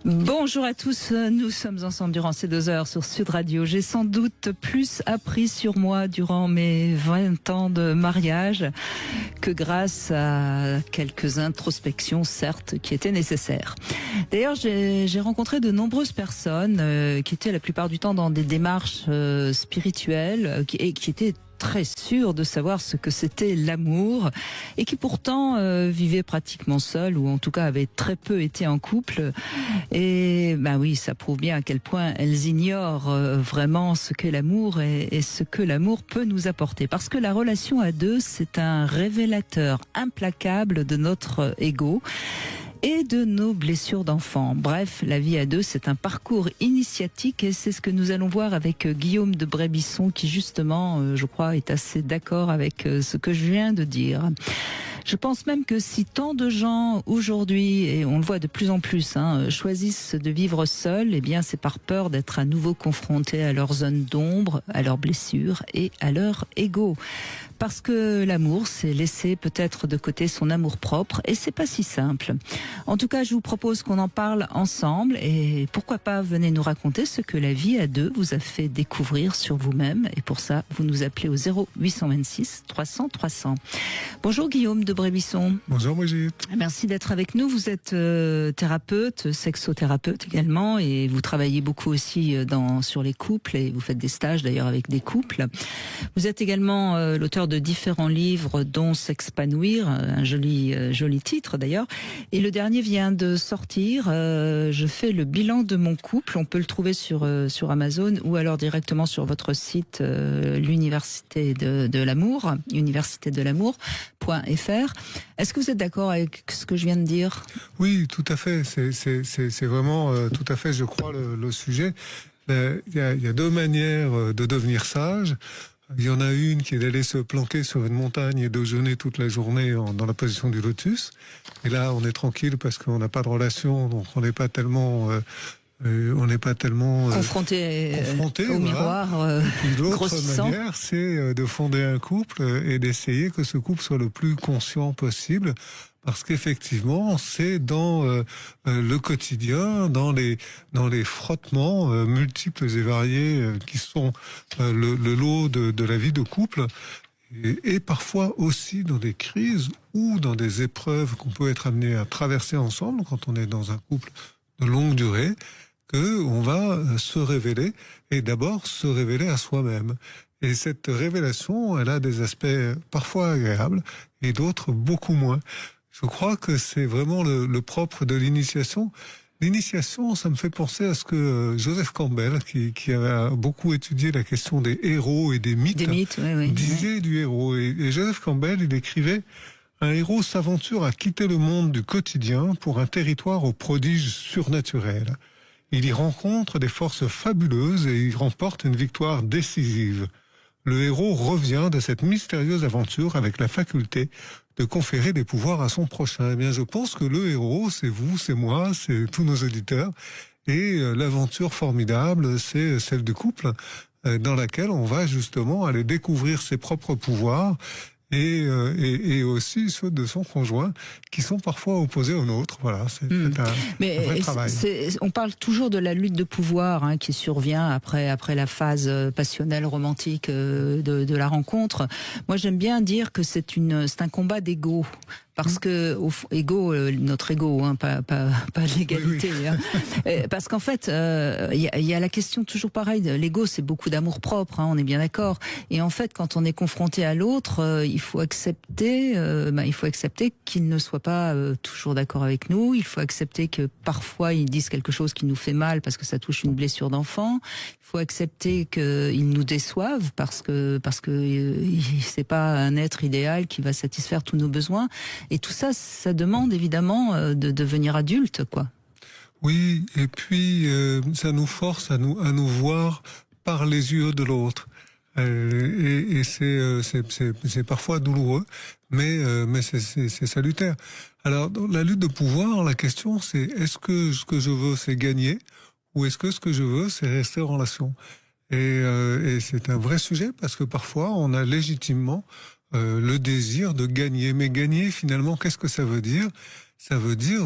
Bonjour à tous, nous sommes ensemble durant ces 2 heures sur Sud Radio. J'ai sans doute plus appris sur moi durant mes 20 ans de mariage que grâce à quelques introspections, certes, qui étaient nécessaires. D'ailleurs, j'ai rencontré de nombreuses personnes qui étaient la plupart du temps dans des démarches spirituelles et qui étaient très sûrs de savoir ce que c'était l'amour et qui pourtant vivaient pratiquement seuls ou en tout cas avaient très peu été en couple. Et ben oui, ça prouve bien à quel point elles ignorent vraiment ce qu'est l'amour et ce que l'amour peut nous apporter. Parce que la relation à deux, c'est un révélateur implacable de notre ego et de nos blessures d'enfant. Bref, la vie à deux, c'est un parcours initiatique et c'est ce que nous allons voir avec Guillaume de Brébisson qui justement, je crois, est assez d'accord avec ce que je viens de dire. Je pense même que si tant de gens aujourd'hui, et on le voit de plus en plus, choisissent de vivre seuls, eh bien c'est par peur d'être à nouveau confrontés à leurs zones d'ombre, à leurs blessures et à leur ego. Parce que l'amour, c'est laisser peut-être de côté son amour propre et c'est pas si simple. En tout cas, je vous propose qu'on en parle ensemble et pourquoi pas venez nous raconter ce que la vie à deux vous a fait découvrir sur vous-même. Et pour ça, vous nous appelez au 0826 300 300. Bonjour Guillaume de Brébisson. Bonjour Brigitte. Merci d'être avec nous. Vous êtes thérapeute, sexothérapeute également et vous travaillez beaucoup aussi sur les couples et vous faites des stages d'ailleurs avec des couples. Vous êtes également l'auteur de différents livres dont S'épanouir, un joli titre d'ailleurs. Et le dernier vient de sortir. Je fais le bilan de mon couple. On peut le trouver sur Amazon ou alors directement sur votre site l'université de l'amour, universitédelamour.fr. Est-ce que vous êtes d'accord avec ce que je viens de dire? Oui, tout à fait. C'est vraiment tout à fait, je crois, le sujet. Il y a deux manières de devenir sage. Il y en a une qui est d'aller se planquer sur une montagne et de jeûner toute la journée dans la position du lotus. Et là, on est tranquille parce qu'on n'a pas de relation, donc on n'est pas tellement confronté au miroir. L'autre manière, c'est de fonder un couple et d'essayer que ce couple soit le plus conscient possible. Parce qu'effectivement, c'est dans le quotidien, dans les frottements multiples et variés qui sont le lot de la vie de couple, et parfois aussi dans des crises ou dans des épreuves qu'on peut être amené à traverser ensemble quand on est dans un couple de longue durée, que on va se révéler et d'abord se révéler à soi-même. Et cette révélation, elle a des aspects parfois agréables et d'autres beaucoup moins. Je crois que c'est vraiment le propre de l'initiation. L'initiation, ça me fait penser à ce que Joseph Campbell, qui a beaucoup étudié la question des héros et des mythes, disait du héros. Et Joseph Campbell, il écrivait « Un héros s'aventure à quitter le monde du quotidien pour un territoire aux prodiges surnaturels. Il y rencontre des forces fabuleuses et il remporte une victoire décisive. Le héros revient de cette mystérieuse aventure avec la faculté de conférer des pouvoirs à son prochain. » Eh bien, je pense que le héros, c'est vous, c'est moi, c'est tous nos auditeurs. Et l'aventure formidable, c'est celle du couple, dans laquelle on va justement aller découvrir ses propres pouvoirs et aussi ceux de son conjoint, qui sont parfois opposés aux nôtres. Voilà, c'est un vrai travail. On parle toujours de la lutte de pouvoir qui survient après la phase passionnelle, romantique de la rencontre. Moi, j'aime bien dire que c'est un combat d'ego. Parce que notre ego, pas l'égalité. Oui. Parce qu'en fait, il y a la question toujours pareille. L'ego, c'est beaucoup d'amour propre. On est bien d'accord. Et en fait, quand on est confronté à l'autre, il faut accepter qu'il ne soit pas toujours d'accord avec nous. Il faut accepter que parfois ils disent quelque chose qui nous fait mal parce que ça touche une blessure d'enfant. Il faut accepter qu'ils nous déçoivent parce que c'est pas un être idéal qui va satisfaire tous nos besoins. Et tout ça, ça demande évidemment de devenir adulte, quoi. Oui, et puis ça nous force à nous voir par les yeux de l'autre. Et c'est parfois douloureux, mais c'est salutaire. Alors, dans la lutte de pouvoir, la question c'est est-ce que ce que je veux c'est gagner ou est-ce que ce que je veux c'est rester en relation? Et c'est un vrai sujet parce que parfois on a légitimement le désir de gagner. Mais gagner finalement, qu'est-ce que ça veut dire? ça veut dire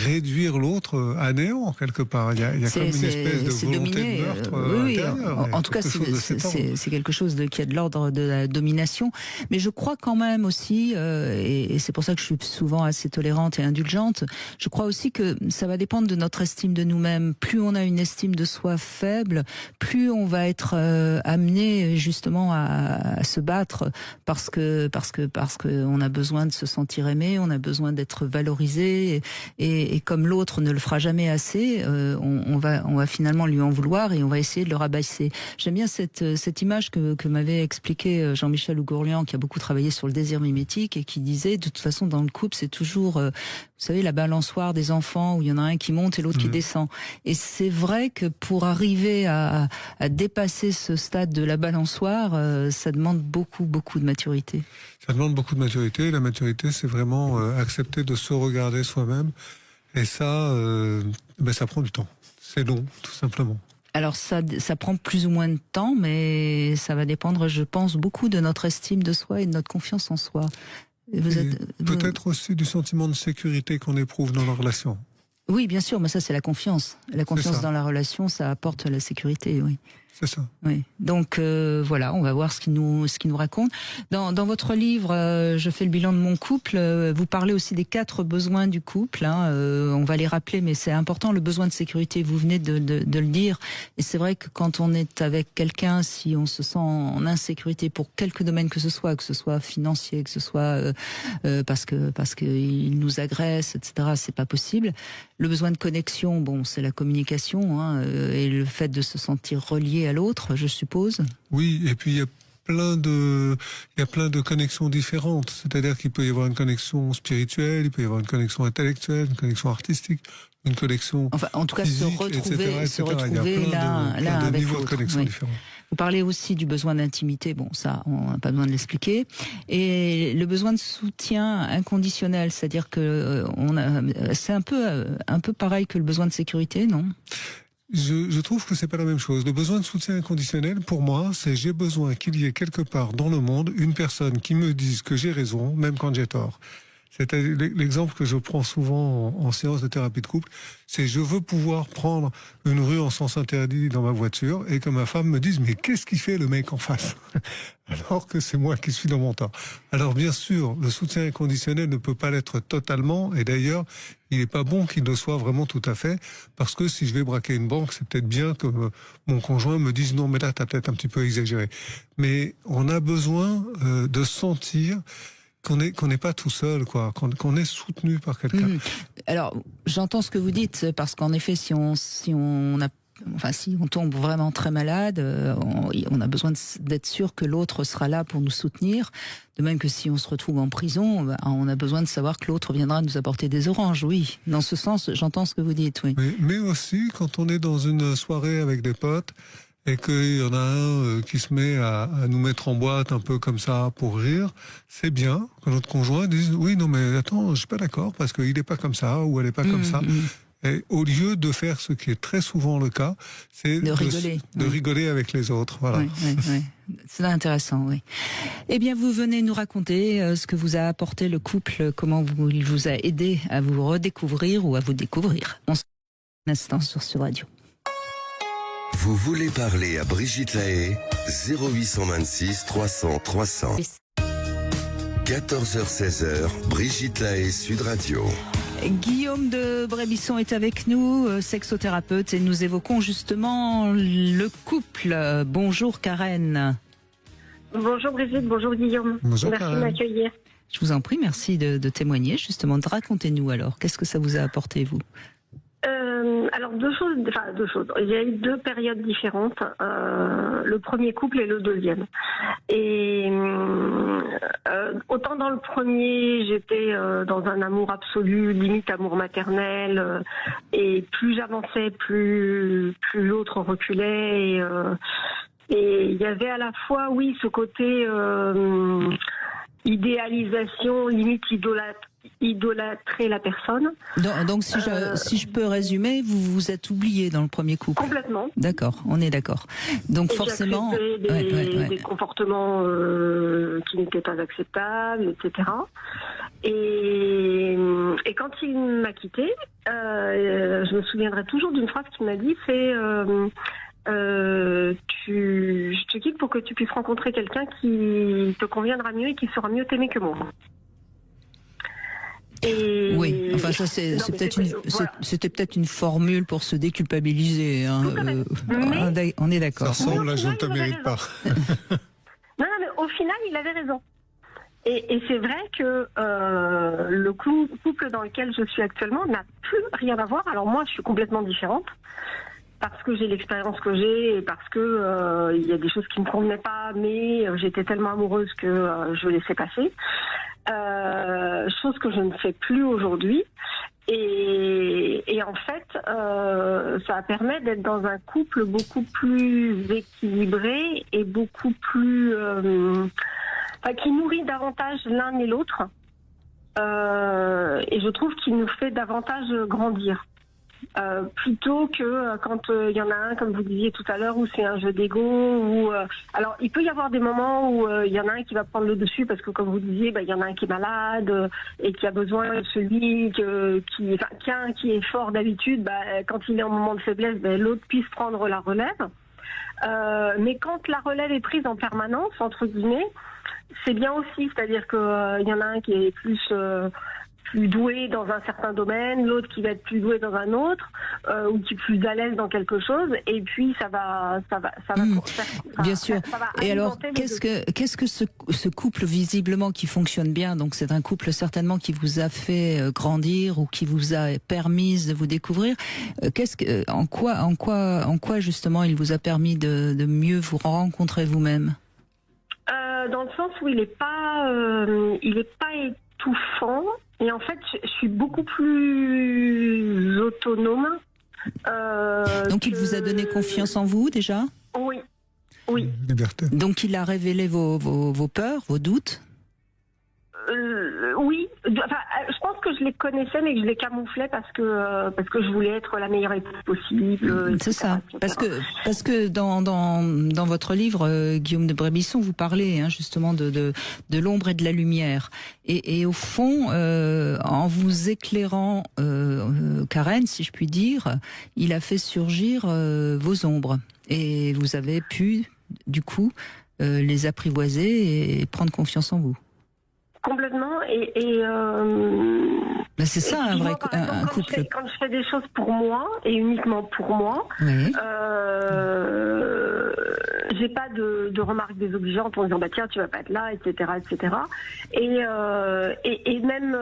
réduire l'autre à néant, quelque part. Il y a comme une espèce de volonté de meurtre intérieure. En tout cas, c'est quelque chose qui a de l'ordre de la domination. Mais je crois quand même aussi, et c'est pour ça que je suis souvent assez tolérante et indulgente, je crois aussi que ça va dépendre de notre estime de nous-mêmes. Plus on a une estime de soi faible, plus on va être amené justement à se battre parce que on a besoin de se sentir aimé, on a besoin d'être valorisé. Et comme l'autre ne le fera jamais assez, on va finalement lui en vouloir et on va essayer de le rabaisser. J'aime bien cette image que m'avait expliqué Jean-Michel Ougourlian, qui a beaucoup travaillé sur le désir mimétique et qui disait, de toute façon, dans le couple, c'est toujours, vous savez, la balançoire des enfants où il y en a un qui monte et l'autre qui descend. Et c'est vrai que pour arriver à dépasser ce stade de la balançoire, ça demande beaucoup de maturité. Ça demande beaucoup de maturité. La maturité, c'est vraiment accepter de se regarder soi-même. Et ça, ça prend du temps. C'est long, tout simplement. Alors ça prend plus ou moins de temps, mais ça va dépendre, je pense, beaucoup de notre estime de soi et de notre confiance en soi. Peut-être aussi du sentiment de sécurité qu'on éprouve dans la relation. Oui, bien sûr, mais ça c'est la confiance. La confiance dans la relation, ça apporte la sécurité, oui. C'est ça. Oui. Donc voilà, on va voir ce qu'il nous raconte. Dans votre livre, je fais le bilan de mon couple. Vous parlez aussi des 4 besoins du couple. On va les rappeler, mais c'est important. Le besoin de sécurité, vous venez de le dire. Et c'est vrai que quand on est avec quelqu'un, si on se sent en insécurité pour quelque domaine que ce soit financier, que ce soit parce qu'il nous agresse, etc. C'est pas possible. Le besoin de connexion, bon, c'est la communication, et le fait de se sentir relié à l'autre, je suppose. Oui, et puis il y a plein de connexions différentes. C'est-à-dire qu'il peut y avoir une connexion spirituelle, il peut y avoir une connexion intellectuelle, une connexion artistique, une connexion en tout cas, physique, se retrouver l'un avec l'autre. De connexions différentes. Vous parlez aussi du besoin d'intimité, bon ça on n'a pas besoin de l'expliquer, et le besoin de soutien inconditionnel, c'est-à-dire que c'est un peu pareil que le besoin de sécurité, non ? Je trouve que c'est pas la même chose. Le besoin de soutien inconditionnel, pour moi, c'est j'ai besoin qu'il y ait quelque part dans le monde une personne qui me dise que j'ai raison, même quand j'ai tort. C'est l'exemple que je prends souvent en séance de thérapie de couple, c'est je veux pouvoir prendre une rue en sens interdit dans ma voiture et que ma femme me dise mais qu'est-ce qu'il fait le mec en face alors que c'est moi qui suis dans mon tort. Alors bien sûr, le soutien inconditionnel ne peut pas l'être totalement, et d'ailleurs il n'est pas bon qu'il le soit vraiment tout à fait, parce que si je vais braquer une banque, c'est peut-être bien que mon conjoint me dise non mais là t'as peut-être un petit peu exagéré. Mais on a besoin de sentir qu'on n'est pas tout seul, quoi, qu'on est soutenu par quelqu'un. Alors, j'entends ce que vous dites, parce qu'en effet, si on tombe vraiment très malade, on a besoin d'être sûr que l'autre sera là pour nous soutenir. De même que si on se retrouve en prison, on a besoin de savoir que l'autre viendra nous apporter des oranges, oui. Dans ce sens, j'entends ce que vous dites, oui. Mais aussi, quand on est dans une soirée avec des potes, et qu'il y en a un qui se met à nous mettre en boîte un peu comme ça pour rire, c'est bien que notre conjoint dise oui, non mais attends, je suis pas d'accord parce qu'il n'est pas comme ça ou elle n'est pas comme ça. Et au lieu de faire ce qui est très souvent le cas, c'est de rigoler avec les autres. Voilà. Oui. C'est intéressant, oui. Eh bien, vous venez nous raconter ce que vous a apporté le couple, comment il vous a aidé à vous redécouvrir ou à vous découvrir. On se retrouve un instant sur Sud Radio. Vous voulez parler à Brigitte Lahaie, 0826 300 300. 14h-16h, Brigitte Lahaie, Sud Radio. Guillaume de Brébisson est avec nous, sexothérapeute, et nous évoquons justement le couple. Bonjour Karen. Bonjour Brigitte, bonjour Guillaume. Bonjour, merci Karen. de m'accueillir. Je vous en prie, merci de témoigner justement. Racontez-nous alors, qu'est-ce que ça vous a apporté, vous ? Alors deux choses. Il y a eu 2 périodes différentes, le premier couple et le deuxième. Et autant dans le premier, j'étais dans un amour absolu, limite amour maternel, et plus j'avançais, plus l'autre reculait. Et il y avait à la fois, oui, ce côté idéalisation, limite idolâtrer la personne. Donc si je peux résumer, vous vous êtes oublié dans le premier couple. Complètement. D'accord, on est d'accord. Donc et forcément, des comportements qui n'étaient pas acceptables, etc. Et quand il m'a quittée, je me souviendrai toujours d'une phrase qu'il m'a dit, c'est je te quitte pour que tu puisses rencontrer quelqu'un qui te conviendra mieux et qui saura mieux t'aimer que moi. Et oui, enfin ça c'était peut-être une formule pour se déculpabiliser. Hein. On est d'accord. Ça ressemble à je ne te mérite pas. Non, mais au final, il avait raison. Et c'est vrai que le couple dans lequel je suis actuellement n'a plus rien à voir. Alors moi, je suis complètement différente parce que j'ai l'expérience que j'ai et parce que il y a des choses qui me convenaient pas, mais j'étais tellement amoureuse que je laissais passer. Chose que je ne fais plus aujourd'hui. Et en fait, ça permet d'être dans un couple beaucoup plus équilibré et beaucoup plus... qui nourrit davantage l'un et l'autre. Et je trouve qu'il nous fait davantage grandir. Plutôt que quand il y en a un, comme vous disiez tout à l'heure, où c'est un jeu d'ego. Alors, il peut y avoir des moments où il y en a un qui va prendre le dessus parce que, comme vous disiez, il y en a un qui est malade et qui a besoin de celui qui est fort d'habitude. Quand il est en moment de faiblesse, l'autre puisse prendre la relève. Mais quand la relève est prise en permanence, entre guillemets, c'est bien aussi. C'est-à-dire qu'il y en a un qui est plus doué dans un certain domaine, l'autre qui va être plus doué dans un autre, ou qui est plus à l'aise dans quelque chose, et puis ça va bien sûr. Et alors, qu'est-ce que ce couple visiblement qui fonctionne bien, donc c'est un couple certainement qui vous a fait grandir ou qui vous a permis de vous découvrir. En quoi justement il vous a permis de mieux vous rencontrer vous-même? Dans le sens où il est pas étouffant. Et en fait, je suis beaucoup plus autonome. Donc il vous a donné confiance en vous déjà? Oui. Liberté. Donc il a révélé vos peurs, vos doutes? Oui. Je pense que je les connaissais, mais que je les camouflais parce que je voulais être la meilleure épouse possible. C'est ça. Parce que dans votre livre, Guillaume de Brébisson, vous parlez justement de l'ombre et de la lumière. Et au fond, en vous éclairant, Karen, si je puis dire, il a fait surgir vos ombres. Et vous avez pu, du coup, les apprivoiser et prendre confiance en vous. Complètement. C'est ça un vrai couple. Quand je fais des choses pour moi et uniquement pour moi, oui. J'ai pas de remarques désobligeantes en disant tiens tu vas pas être là, etc. Et même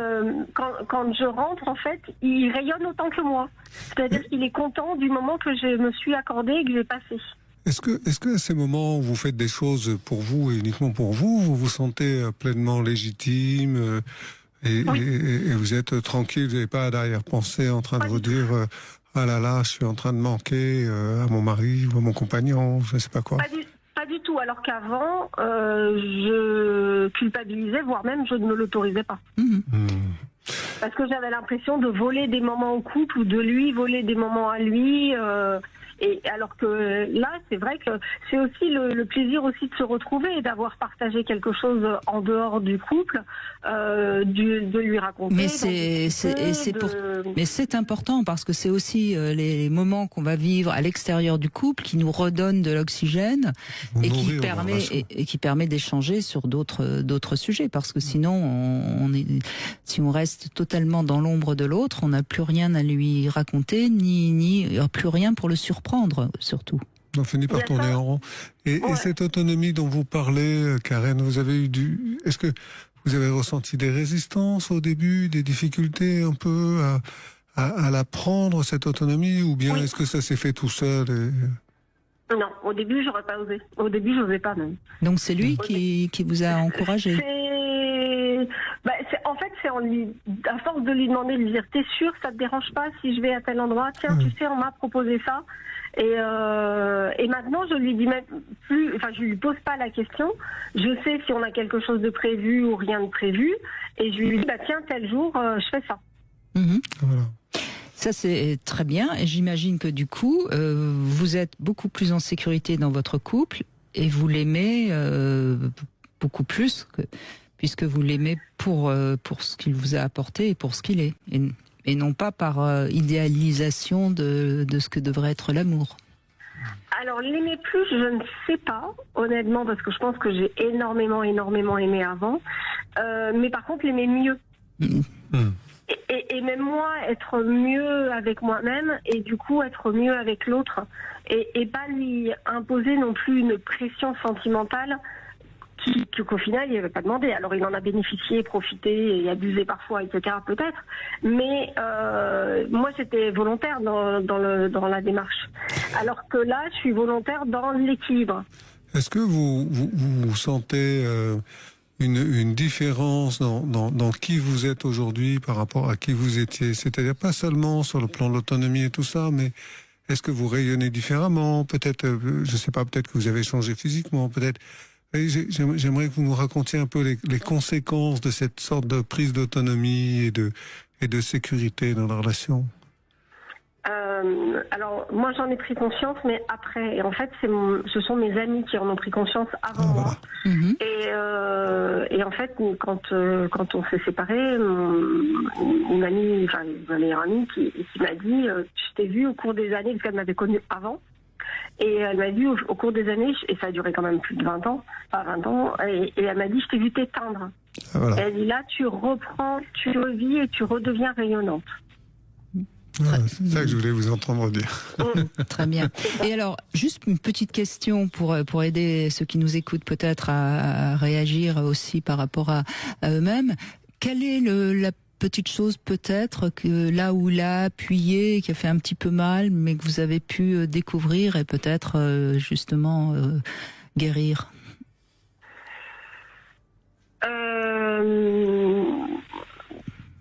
quand je rentre, en fait, il rayonne autant que moi. C'est-à-dire qu'il est content du moment que je me suis accordé et que j'ai passé. Est-ce que à ces moments où vous faites des choses pour vous et uniquement pour vous, vous vous sentez pleinement légitime et vous êtes tranquille, vous n'avez pas d'arrière-pensée en train de vous dire ah là là, je suis en train de manquer à mon mari ou à mon compagnon, je ne sais pas quoi. Pas du tout, alors qu'avant, je culpabilisais, voire même je ne me l'autorisais pas. Parce que j'avais l'impression de voler des moments au couple ou de lui voler des moments à lui. Et alors que là, c'est vrai que c'est aussi le plaisir aussi de se retrouver et d'avoir partagé quelque chose en dehors du couple, de lui raconter. Mais c'est important parce que c'est aussi les moments qu'on va vivre à l'extérieur du couple qui nous redonnent de l'oxygène et qui permet d'échanger sur d'autres sujets, parce que sinon si on reste totalement dans l'ombre de l'autre, on n'a plus rien à lui raconter ni plus rien pour le surprendre. Surtout. On finit par tourner en rond. Et cette autonomie dont vous parlez, Karen, vous avez est-ce que vous avez ressenti des résistances au début, des difficultés un peu à la prendre, cette autonomie, ou bien est-ce que ça s'est fait tout seul Non, au début, j'aurais pas osé. Au début, je n'osais pas même. Donc c'est lui qui vous a encouragé. En fait, c'est à force de lui demander, de lui dire, t'es sûr, ça te dérange pas si je vais à tel endroit? Tiens, tu sais, on m'a proposé ça. Et maintenant, je lui dis même plus, je lui pose pas la question. Je sais si on a quelque chose de prévu ou rien de prévu, et je lui dis, tiens, tel jour, je fais ça. Voilà. Ça, c'est très bien. Et j'imagine que du coup, vous êtes beaucoup plus en sécurité dans votre couple et vous l'aimez beaucoup plus puisque vous l'aimez pour ce qu'il vous a apporté et pour ce qu'il est, et non pas par idéalisation de ce que devrait être l'amour. Alors, l'aimer plus, je ne sais pas, honnêtement, parce que je pense que j'ai énormément aimé avant. Mais par contre, l'aimer mieux. Et même moi, être mieux avec moi-même et du coup être mieux avec l'autre. Et pas lui imposer non plus une pression sentimentale qu'au final, il n'avait pas demandé. Alors, il en a bénéficié, profité et abusé parfois, etc. peut-être. Mais moi, c'était volontaire dans la démarche. Alors que là, je suis volontaire dans l'équilibre. Est-ce que vous sentez une différence dans qui vous êtes aujourd'hui par rapport à qui vous étiez? C'est-à-dire pas seulement sur le plan de l'autonomie et tout ça, mais est-ce que vous rayonnez différemment? Peut-être, je sais pas, peut-être que vous avez changé physiquement, peut-être. J'aimerais que vous nous racontiez un peu les conséquences de cette sorte de prise d'autonomie et de sécurité dans la relation. Alors, moi, j'en ai pris conscience, mais après. Et en fait, ce sont mes amis qui en ont pris conscience avant moi. Voilà. Et en fait, quand on s'est séparés, une amie, enfin, ma meilleure amie qui m'a dit, je t'ai vu au cours des années, parce qu'elle m'avait connue avant. Et elle m'a vu au cours des années, et ça a duré quand même plus de 20 ans, pas 20 ans, et elle m'a dit, je t'ai vu t'éteindre. Voilà. Et elle dit, là, tu reprends, tu revis et tu redeviens rayonnante. C'est ça que je voulais vous entendre dire. Très bien. Et alors, juste une petite question pour aider ceux qui nous écoutent peut-être à réagir aussi par rapport à eux-mêmes. Quelle est la petite chose peut-être que là où l'a appuyé, qui a fait un petit peu mal, mais que vous avez pu découvrir et peut-être justement guérir?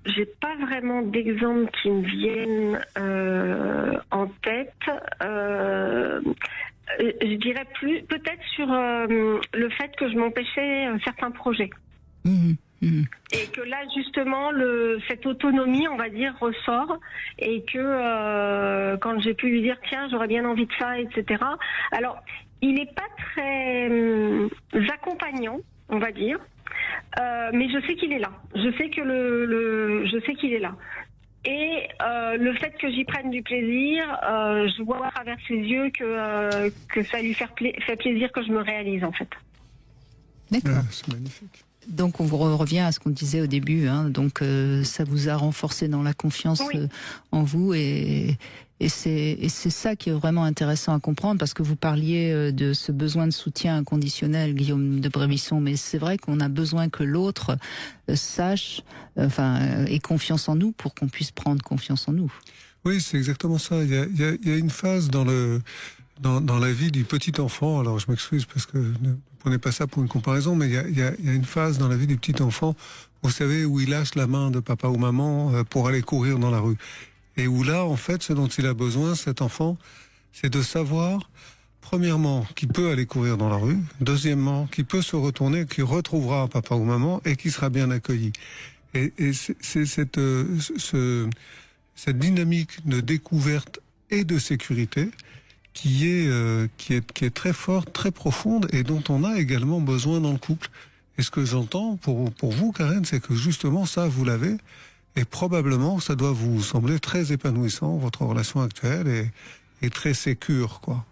J'ai pas vraiment d'exemples qui me viennent en tête. Je dirais plus peut-être sur le fait que je m'empêchais certains projets. Et que là justement cette autonomie, on va dire, ressort, et que quand j'ai pu lui dire tiens, j'aurais bien envie de ça, etc. Alors il n'est pas très accompagnant, on va dire. Mais je sais qu'il est là. Je sais que je sais qu'il est là. Et le fait que j'y prenne du plaisir, je vois à travers ses yeux que ça lui fait plaisir que je me réalise en fait. D'accord. C'est magnifique. Donc on revient à ce qu'on disait au début. Donc ça vous a renforcé dans la confiance en vous et c'est ça qui est vraiment intéressant à comprendre, parce que vous parliez de ce besoin de soutien inconditionnel, Guillaume de Brébisson, mais c'est vrai qu'on a besoin que l'autre sache, ait confiance en nous pour qu'on puisse prendre confiance en nous. Oui, c'est exactement ça. Il y a une phase dans la vie du petit enfant. Alors je m'excuse parce que ne prenez pas ça pour une comparaison, mais il y a une phase dans la vie du petit enfant, vous savez, où il lâche la main de papa ou maman pour aller courir dans la rue. Et où là, en fait, ce dont il a besoin, cet enfant, c'est de savoir, premièrement, qu'il peut aller courir dans la rue, deuxièmement, qu'il peut se retourner, qu'il retrouvera papa ou maman et qu'il sera bien accueilli. Et c'est cette dynamique de découverte et de sécurité qui est très forte, très profonde, et dont on a également besoin dans le couple. Et ce que j'entends pour vous, Karen, c'est que justement ça, vous l'avez. Et probablement, ça doit vous sembler très épanouissant, votre relation actuelle, et très sécure, quoi.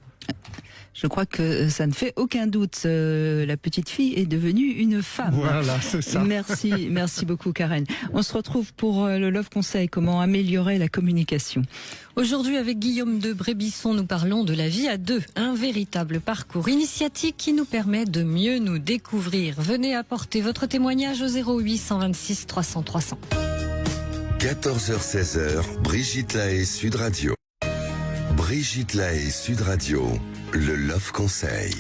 Je crois que ça ne fait aucun doute. La petite fille est devenue une femme. Voilà, c'est ça. Merci beaucoup, Karen. On se retrouve pour le Love Conseil, comment améliorer la communication. Aujourd'hui, avec Guillaume de Brébisson, nous parlons de la vie à deux. Un véritable parcours initiatique qui nous permet de mieux nous découvrir. Venez apporter votre témoignage au 08 126 300 300. 14h-16h, Brigitte Lahaie, Sud Radio. Brigitte Lahaie, Sud Radio, le Love Conseil.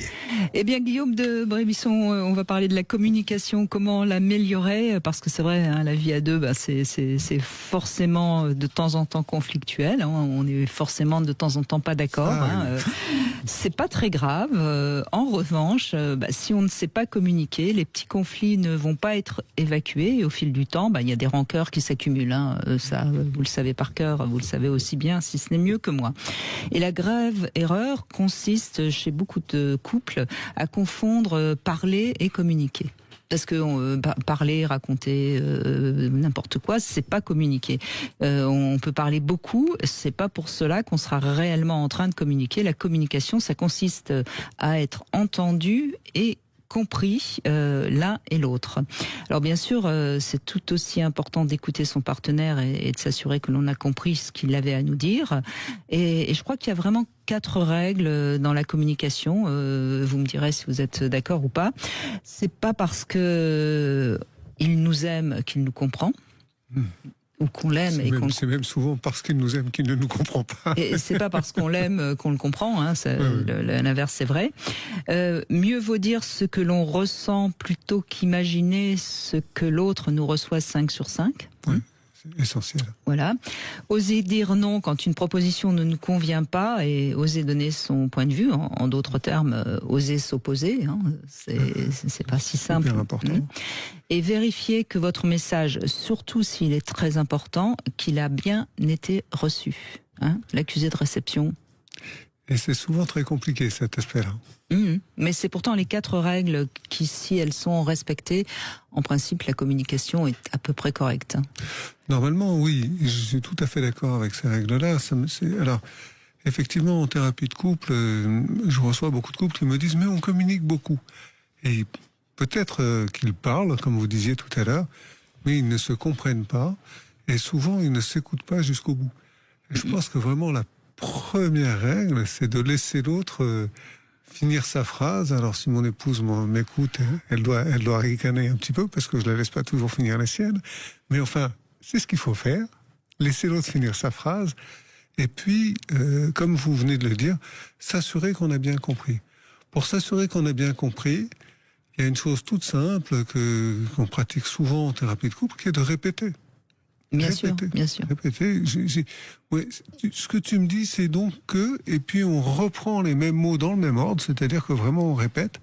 Eh bien, Guillaume de Brébisson, on va parler de la communication, comment l'améliorer, parce que c'est vrai, la vie à deux, c'est forcément de temps en temps conflictuel, on est forcément de temps en temps pas d'accord. C'est pas très grave. En revanche, si on ne sait pas communiquer, les petits conflits ne vont pas être évacués, et au fil du temps, il y a des rancœurs qui s'accumulent. Ça, vous le savez par cœur, vous le savez aussi bien, si ce n'est mieux que moi. Et la grave erreur consiste chez beaucoup de couples à confondre parler et communiquer. Parce que parler, raconter n'importe quoi, c'est pas communiquer. On peut parler beaucoup, c'est pas pour cela qu'on sera réellement en train de communiquer. La communication, ça consiste à être entendu et compris l'un et l'autre. Alors bien sûr, c'est tout aussi important d'écouter son partenaire et de s'assurer que l'on a compris ce qu'il avait à nous dire. Et je crois qu'il y a vraiment 4 règles dans la communication. Vous me direz si vous êtes d'accord ou pas. C'est pas parce que il nous aime qu'il nous comprend. Ou qu'on l'aime c'est même souvent parce qu'il nous aime qu'il ne nous comprend pas. Et c'est pas parce qu'on l'aime qu'on le comprend, hein, l'inverse c'est vrai. Mieux vaut dire ce que l'on ressent plutôt qu'imaginer ce que l'autre nous reçoit 5 sur 5. Oui, c'est essentiel. Voilà. Oser dire non quand une proposition ne nous convient pas et oser donner son point de vue, en d'autres termes, oser s'opposer, hein, c'est pas si simple. Super important. Et vérifier que votre message, surtout s'il est très important, qu'il a bien été reçu. Hein, l'accusé de réception. Et c'est souvent très compliqué cet aspect-là. Mais c'est pourtant les 4 règles qui, si elles sont respectées, en principe la communication est à peu près correcte. Normalement, oui, je suis tout à fait d'accord avec ces règles-là. Alors, effectivement, en thérapie de couple, je reçois beaucoup de couples qui me disent « mais on communique beaucoup ». Et peut-être qu'ils parlent, comme vous disiez tout à l'heure, mais ils ne se comprennent pas et souvent ils ne s'écoutent pas jusqu'au bout. Et je pense que vraiment la première règle, c'est de laisser l'autre finir sa phrase. Alors si mon épouse m'écoute, elle doit ricaner un petit peu parce que je la laisse pas toujours finir la sienne. Mais enfin, c'est ce qu'il faut faire. Laisser l'autre finir sa phrase. Et puis, comme vous venez de le dire, s'assurer qu'on a bien compris. Pour s'assurer qu'on a bien compris, il y a une chose toute simple qu'on pratique souvent en thérapie de couple, qui est de répéter. Bien sûr. Répéter. Ouais, ce que tu me dis, c'est donc que, et puis on reprend les mêmes mots dans le même ordre, c'est-à-dire que vraiment on répète.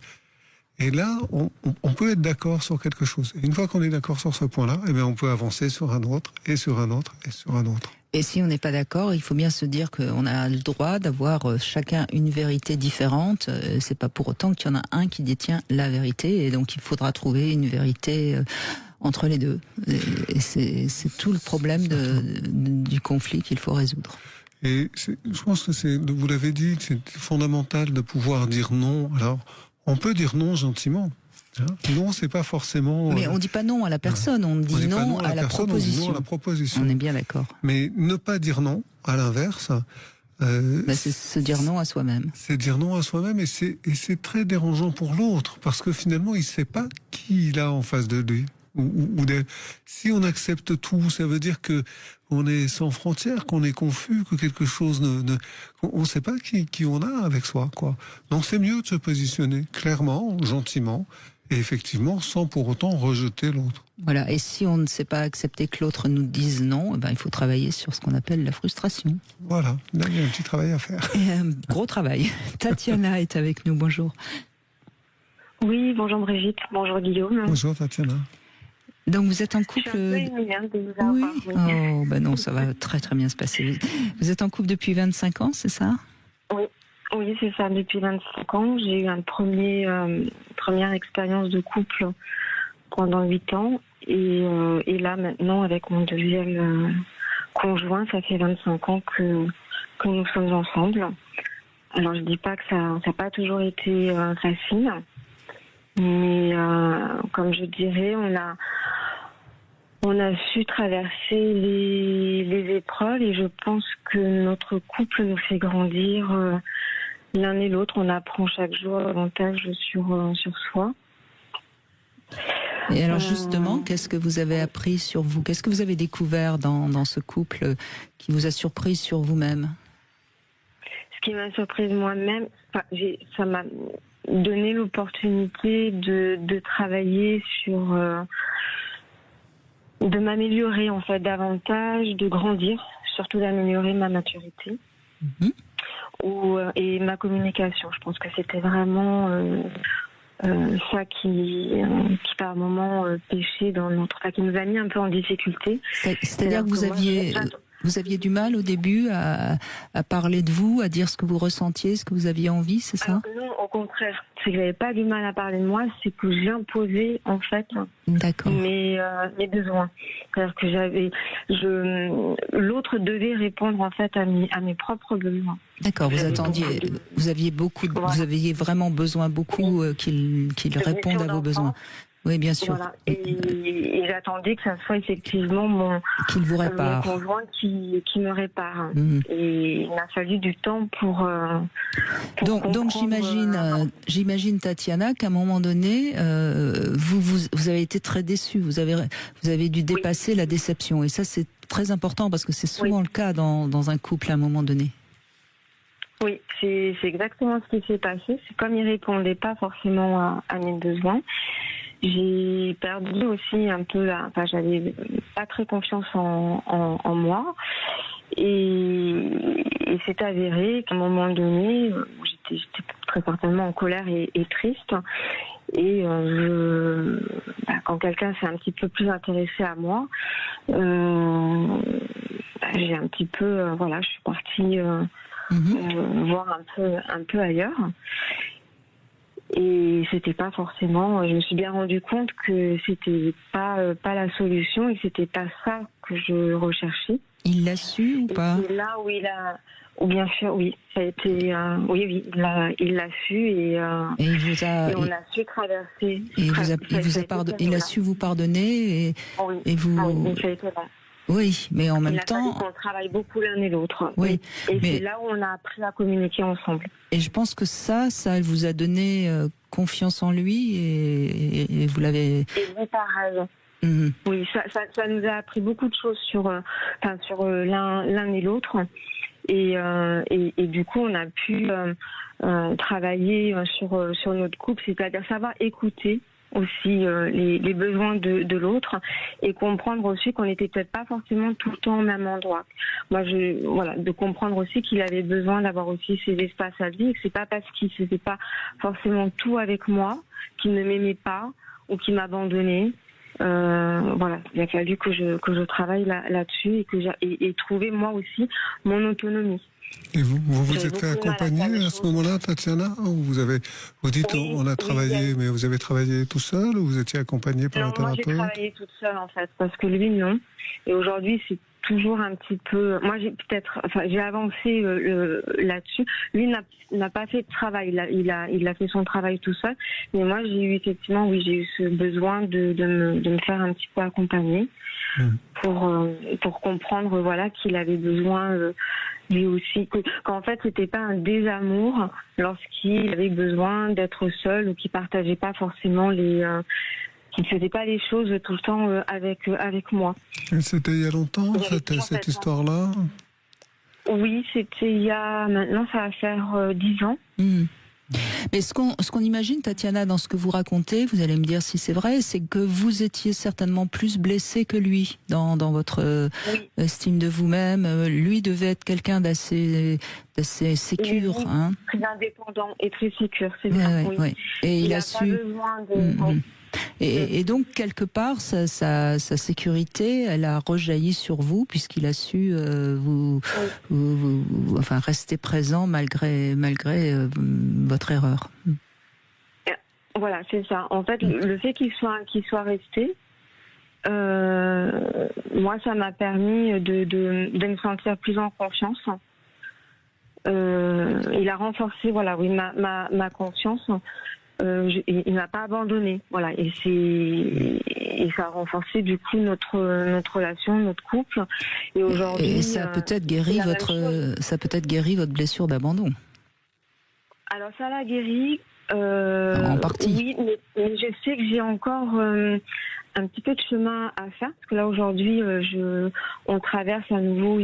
Et là, on peut être d'accord sur quelque chose. Et une fois qu'on est d'accord sur ce point-là, eh bien, on peut avancer sur un autre, et sur un autre, et sur un autre. Et si on n'est pas d'accord, il faut bien se dire qu'on a le droit d'avoir chacun une vérité différente. C'est pas pour autant qu'il y en a un qui détient la vérité, et donc il faudra trouver une vérité entre les deux. Et c'est tout le problème du conflit qu'il faut résoudre. Et je pense que vous l'avez dit, c'est fondamental de pouvoir dire non. Alors, on peut dire non gentiment. Non, c'est pas forcément. Mais on dit pas non à la personne, on dit non à la proposition. Non à la proposition. On est bien d'accord. Mais ne pas dire non, à l'inverse. C'est se dire non à soi-même. C'est dire non à soi-même, et c'est très dérangeant pour l'autre parce que finalement il sait pas qui il a en face de lui ou d'elle. Si on accepte tout, ça veut dire que on est sans frontières, qu'on est confus, que quelque chose on sait pas qui on a avec soi, quoi. Donc c'est mieux de se positionner clairement, gentiment. Et effectivement, sans pour autant rejeter l'autre. Voilà. Et si on ne sait pas accepter que l'autre nous dise non, il faut travailler sur ce qu'on appelle la frustration. Voilà. Là, il y a un petit travail à faire. Et un gros travail. Tatiana est avec nous. Bonjour. Oui, bonjour Brigitte. Bonjour Guillaume. Bonjour Tatiana. Donc vous êtes en couple. Je suis un peu émue de vous avoir. Oui. Oh, non, ça va très très bien se passer. Vous êtes en couple depuis 25 ans, c'est ça ? Oui, c'est ça. Depuis 25 ans, j'ai eu une première expérience de couple pendant 8 ans. Et là, maintenant, avec mon deuxième conjoint, ça fait 25 ans que nous sommes ensemble. Alors, je dis pas que ça n'a pas toujours été facile. Mais comme je dirais, on a su traverser les épreuves. Et je pense que notre couple nous fait grandir l'un et l'autre. On apprend chaque jour davantage sur soi. Et alors justement, qu'est-ce que vous avez appris sur vous ? Qu'est-ce que vous avez découvert dans ce couple qui vous a surpris sur vous-même ? Ce qui m'a surprise moi-même, ça m'a donné l'opportunité de travailler sur... de m'améliorer en fait davantage, de grandir, surtout d'améliorer ma maturité. Et ma communication. Je pense que c'était vraiment ça qui par moment pêchait dans qui nous a mis un peu en difficulté. C'est-à-dire que vous aviez Vous aviez du mal au début à parler de vous, à dire ce que vous ressentiez, ce que vous aviez envie, c'est ça? Non, au contraire. C'est que j'avais pas du mal à parler de moi, c'est que j'imposais en fait D'accord. mes besoins. C'est-à-dire que l'autre devait répondre en fait à mes propres besoins. D'accord, vous aviez vraiment besoin qu'il réponde à vos besoins. Oui, bien sûr. Voilà. Et j'attendais que ça soit effectivement qu'il vous répare. Mon conjoint qui me répare. Et il m'a fallu du temps pour donc j'imagine Tatiana qu'à un moment donné vous avez été très déçue. Vous avez dû dépasser la déception. Et ça c'est très important parce que c'est souvent le cas dans un couple à un moment donné. Oui, c'est exactement ce qui s'est passé. C'est comme il répondait pas forcément à mes besoins. J'ai perdu aussi un peu j'avais pas très confiance en moi. Et c'est avéré qu'à un moment donné, j'étais très certainement en colère et triste. Et quand quelqu'un s'est un petit peu plus intéressé à moi, j'ai un petit peu, je suis partie voir un peu ailleurs. Et c'était pas forcément. Je me suis bien rendu compte que c'était pas la solution et c'était pas ça que je recherchais. Il l'a su ou pas? C'est là où ou bien sûr, oui, ça a été, oui, il l'a su et on a su traverser. Il a su vous pardonner et vous. Oui, ça a été bon. Oui, mais en même temps, on travaille beaucoup l'un et l'autre. Oui, et c'est là où on a appris à communiquer ensemble. Et je pense que ça vous a donné confiance en lui et vous l'avez. Et lui, pareil. Oui, ça nous a appris beaucoup de choses sur l'un et l'autre. Et du coup, on a pu travailler sur notre couple, c'est-à-dire savoir écouter aussi les besoins de l'autre et comprendre aussi qu'on n'était peut-être pas forcément tout le temps au même endroit. Moi, de comprendre aussi qu'il avait besoin d'avoir aussi ses espaces à lui et que c'est pas parce qu'il faisait pas forcément tout avec moi qu'il ne m'aimait pas ou qu'il m'abandonnait. Il a fallu que je travaille là-dessus et trouver moi aussi mon autonomie. Et vous êtes fait accompagner à ce moment-là, Tatiana? Vous dites on a travaillé, mais vous avez travaillé tout seul ou vous étiez accompagné par un thérapeute? Moi j'ai travaillé toute seule en fait, parce que lui non. Et aujourd'hui c'est toujours un petit peu. Moi j'ai avancé là-dessus. Lui n'a pas fait de travail. Il a fait son travail tout seul. Mais moi j'ai eu ce besoin de me faire un petit peu accompagner pour comprendre qu'il avait besoin lui aussi, qu'en fait c'était pas un désamour lorsqu'il avait besoin d'être seul ou qu'il partageait pas forcément qu'il ne faisait pas les choses tout le temps avec moi. Et c'était il y a longtemps cette histoire-là? Oui, c'était maintenant ça va faire 10 ans. Mais ce qu'on imagine, Tatiana, dans ce que vous racontez, vous allez me dire si c'est vrai, c'est que vous étiez certainement plus blessée que lui dans votre estime de vous-même. Lui devait être quelqu'un d'assez sécure. Très indépendant et très sécure, c'est vrai. Oui. Et il a su. Pas besoin de... Et donc, quelque part, sa sécurité, elle a rejailli sur vous, puisqu'il a su rester présent malgré votre erreur. Voilà, c'est ça. En fait, le fait qu'il soit resté, moi, ça m'a permis de me sentir plus en confiance. Il a renforcé, ma confiance. Il m'a pas abandonné, et ça a renforcé du coup notre relation, notre couple. Et aujourd'hui, et ça a peut-être guéri votre blessure d'abandon. Alors ça l'a guéri en partie. Oui, mais je sais que j'ai encore un petit peu de chemin à faire, parce que là aujourd'hui on traverse à nouveau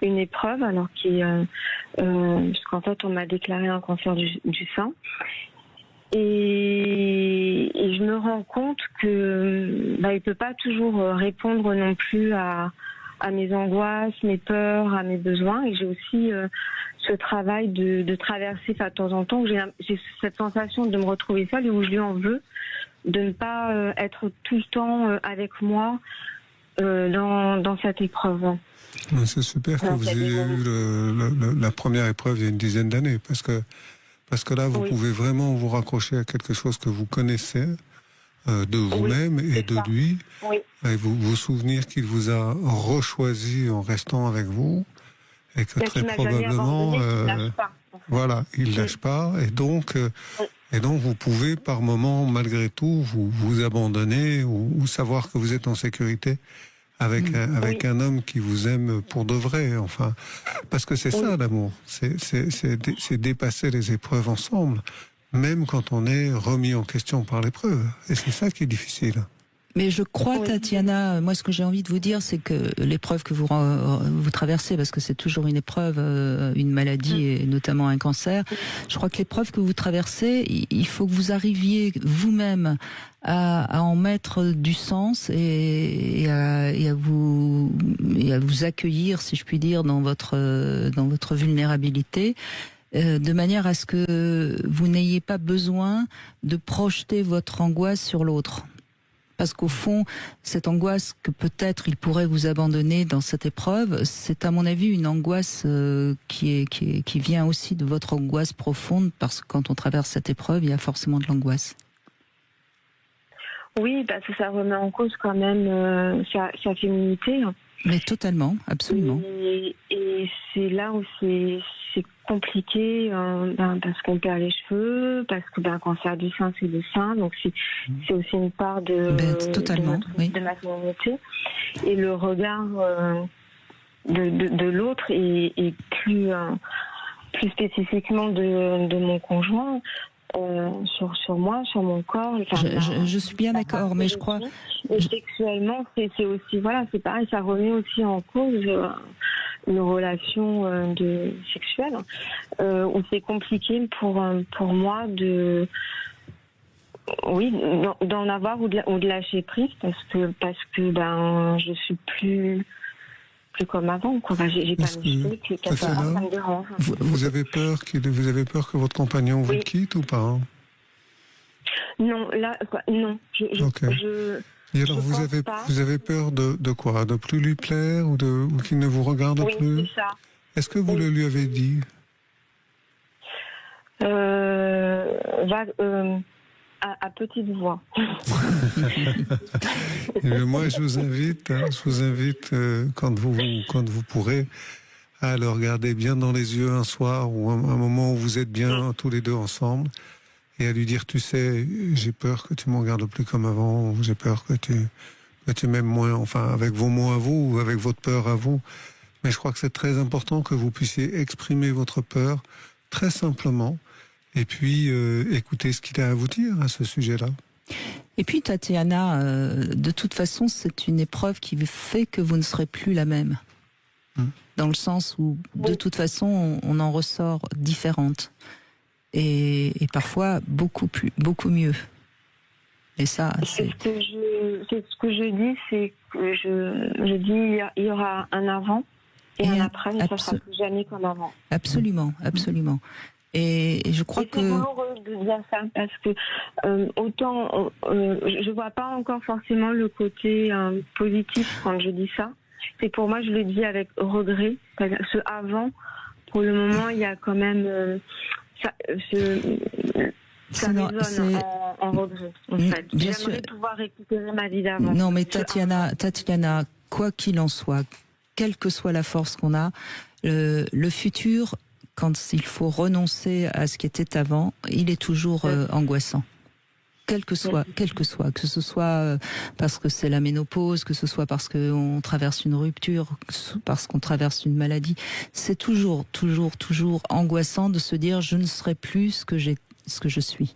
une épreuve, alors puisqu'en fait on m'a déclaré un cancer du sein. Et je me rends compte que il peut pas toujours répondre non plus à mes angoisses, mes peurs, à mes besoins. Et j'ai aussi ce travail de traverser de temps en temps où j'ai cette sensation de me retrouver seule et où je lui en veux de ne pas être tout le temps avec moi dans cette épreuve. Mais c'est super que vous ayez eu la première épreuve il y a une dizaine d'années, parce que là, vous pouvez vraiment vous raccrocher à quelque chose que vous connaissez de vous-même et de lui, et vous souvenir qu'il vous a rechoisi en restant avec vous, et que très probablement, il lâche pas, et donc vous pouvez par moment, malgré tout, vous abandonner ou savoir que vous êtes en sécurité avec un homme qui vous aime pour de vrai, enfin, parce que c'est ça l'amour, c'est dépasser les épreuves ensemble, même quand on est remis en question par l'épreuve, et c'est ça qui est difficile. Mais je crois, Tatiana, moi ce que j'ai envie de vous dire, c'est que l'épreuve que vous traversez, parce que c'est toujours une épreuve, une maladie et notamment un cancer, je crois que l'épreuve que vous traversez, il faut que vous arriviez vous-même à en mettre du sens et à vous accueillir, si je puis dire, dans votre vulnérabilité. De manière à ce que vous n'ayez pas besoin de projeter votre angoisse sur l'autre. Parce qu'au fond, cette angoisse que peut-être il pourrait vous abandonner dans cette épreuve, c'est à mon avis une angoisse qui vient aussi de votre angoisse profonde, parce que quand on traverse cette épreuve, il y a forcément de l'angoisse. Oui, parce que ça remet en cause quand même sa féminité. Mais totalement, absolument. Et c'est là où c'est compliqué, parce qu'on perd les cheveux, parce que cancer du sein, c'est le sein, donc c'est aussi une part de ma féminité. Et le regard de l'autre et plus spécifiquement de mon conjoint, sur moi, sur mon corps. Je suis bien d'accord, mais je crois... Et sexuellement, c'est aussi, c'est pareil, ça remet aussi en cause une relation sexuelle, où c'est compliqué pour moi d'en avoir ou de lâcher prise, parce que je suis plus comme avant, quoi. J'ai pas mis que ça me dérange. Vous avez peur que votre compagnon vous quitte ou pas? Non, là, non. Et alors vous avez peur de quoi? De plus lui plaire ou qu'il ne vous regarde plus? Oui, c'est ça. Est-ce que vous le lui avez dit? À petite voix. Moi, je vous invite, quand vous pourrez, à le regarder bien dans les yeux un soir ou un moment où vous êtes bien tous les deux ensemble, et à lui dire, tu sais, j'ai peur que tu ne me regardes plus comme avant, ou j'ai peur que tu m'aimes moins, enfin, avec vos mots à vous, ou avec votre peur à vous. Mais je crois que c'est très important que vous puissiez exprimer votre peur très simplement, et puis écoutez ce qu'il a à vous dire à ce sujet-là. Et puis Tatiana, de toute façon, c'est une épreuve qui fait que vous ne serez plus la même. Dans le sens où, de toute façon, on en ressort différente. Et parfois beaucoup mieux. Et ça, c'est ce que je dis, c'est que je dis il y aura un avant et un après, mais ça ne sera plus jamais comme avant. Absolument. Et je crois que c'est douloureux de dire ça, parce que autant je vois pas encore forcément le côté positif quand je dis ça. C'est pour moi, je le dis avec regret. Ce avant, pour le moment, il y a quand même ça résonne en regret, en fait. J'aimerais pouvoir récupérer ma vie d'avant. Non, mais Tatiana, quoi qu'il en soit, quelle que soit la force qu'on a, le futur, quand il faut renoncer à ce qui était avant, il est toujours angoissant. Quel que soit, que ce soit parce que c'est la ménopause, que ce soit parce qu'on traverse une rupture, parce qu'on traverse une maladie, c'est toujours angoissant de se dire je ne serai plus ce que je suis.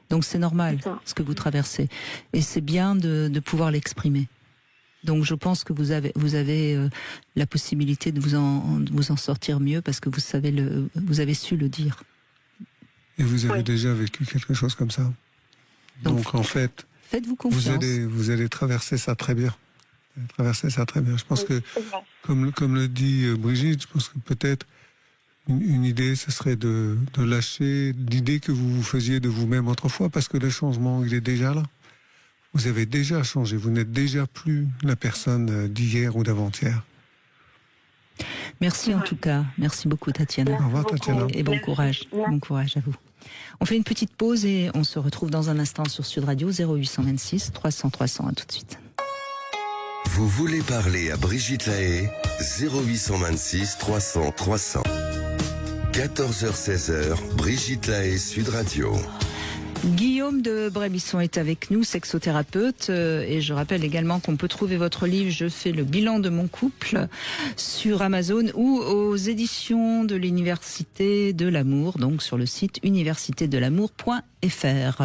Donc c'est normal ce que vous traversez, et c'est bien de pouvoir l'exprimer. Donc je pense que vous avez la possibilité de vous en sortir mieux, parce que vous avez su le dire. Et vous avez déjà vécu quelque chose comme ça. Donc en fait, faites-vous confiance. Vous allez traverser ça très bien. Je pense que, comme le dit Brigitte, je pense que peut-être une idée, ce serait de lâcher l'idée que vous faisiez de vous-même autrefois, parce que le changement, il est déjà là. Vous avez déjà changé, vous n'êtes déjà plus la personne d'hier ou d'avant-hier. Merci en tout cas. Merci beaucoup, Tatiana. Au revoir, Tatiana. Et bon Merci. courage. Merci. Bon courage à vous. On fait une petite pause et on se retrouve dans un instant sur Sud Radio 0826 300 300. À tout de suite. Vous voulez parler à Brigitte Lahaie 0826 300 300. 14h-16h, Brigitte Lahaie, Sud Radio. Guillaume de Brébisson est avec nous, sexothérapeute, et je rappelle également qu'on peut trouver votre livre « Je fais le bilan de mon couple » sur Amazon ou aux éditions de l'Université de l'Amour, donc sur le site universitédelamour.fr.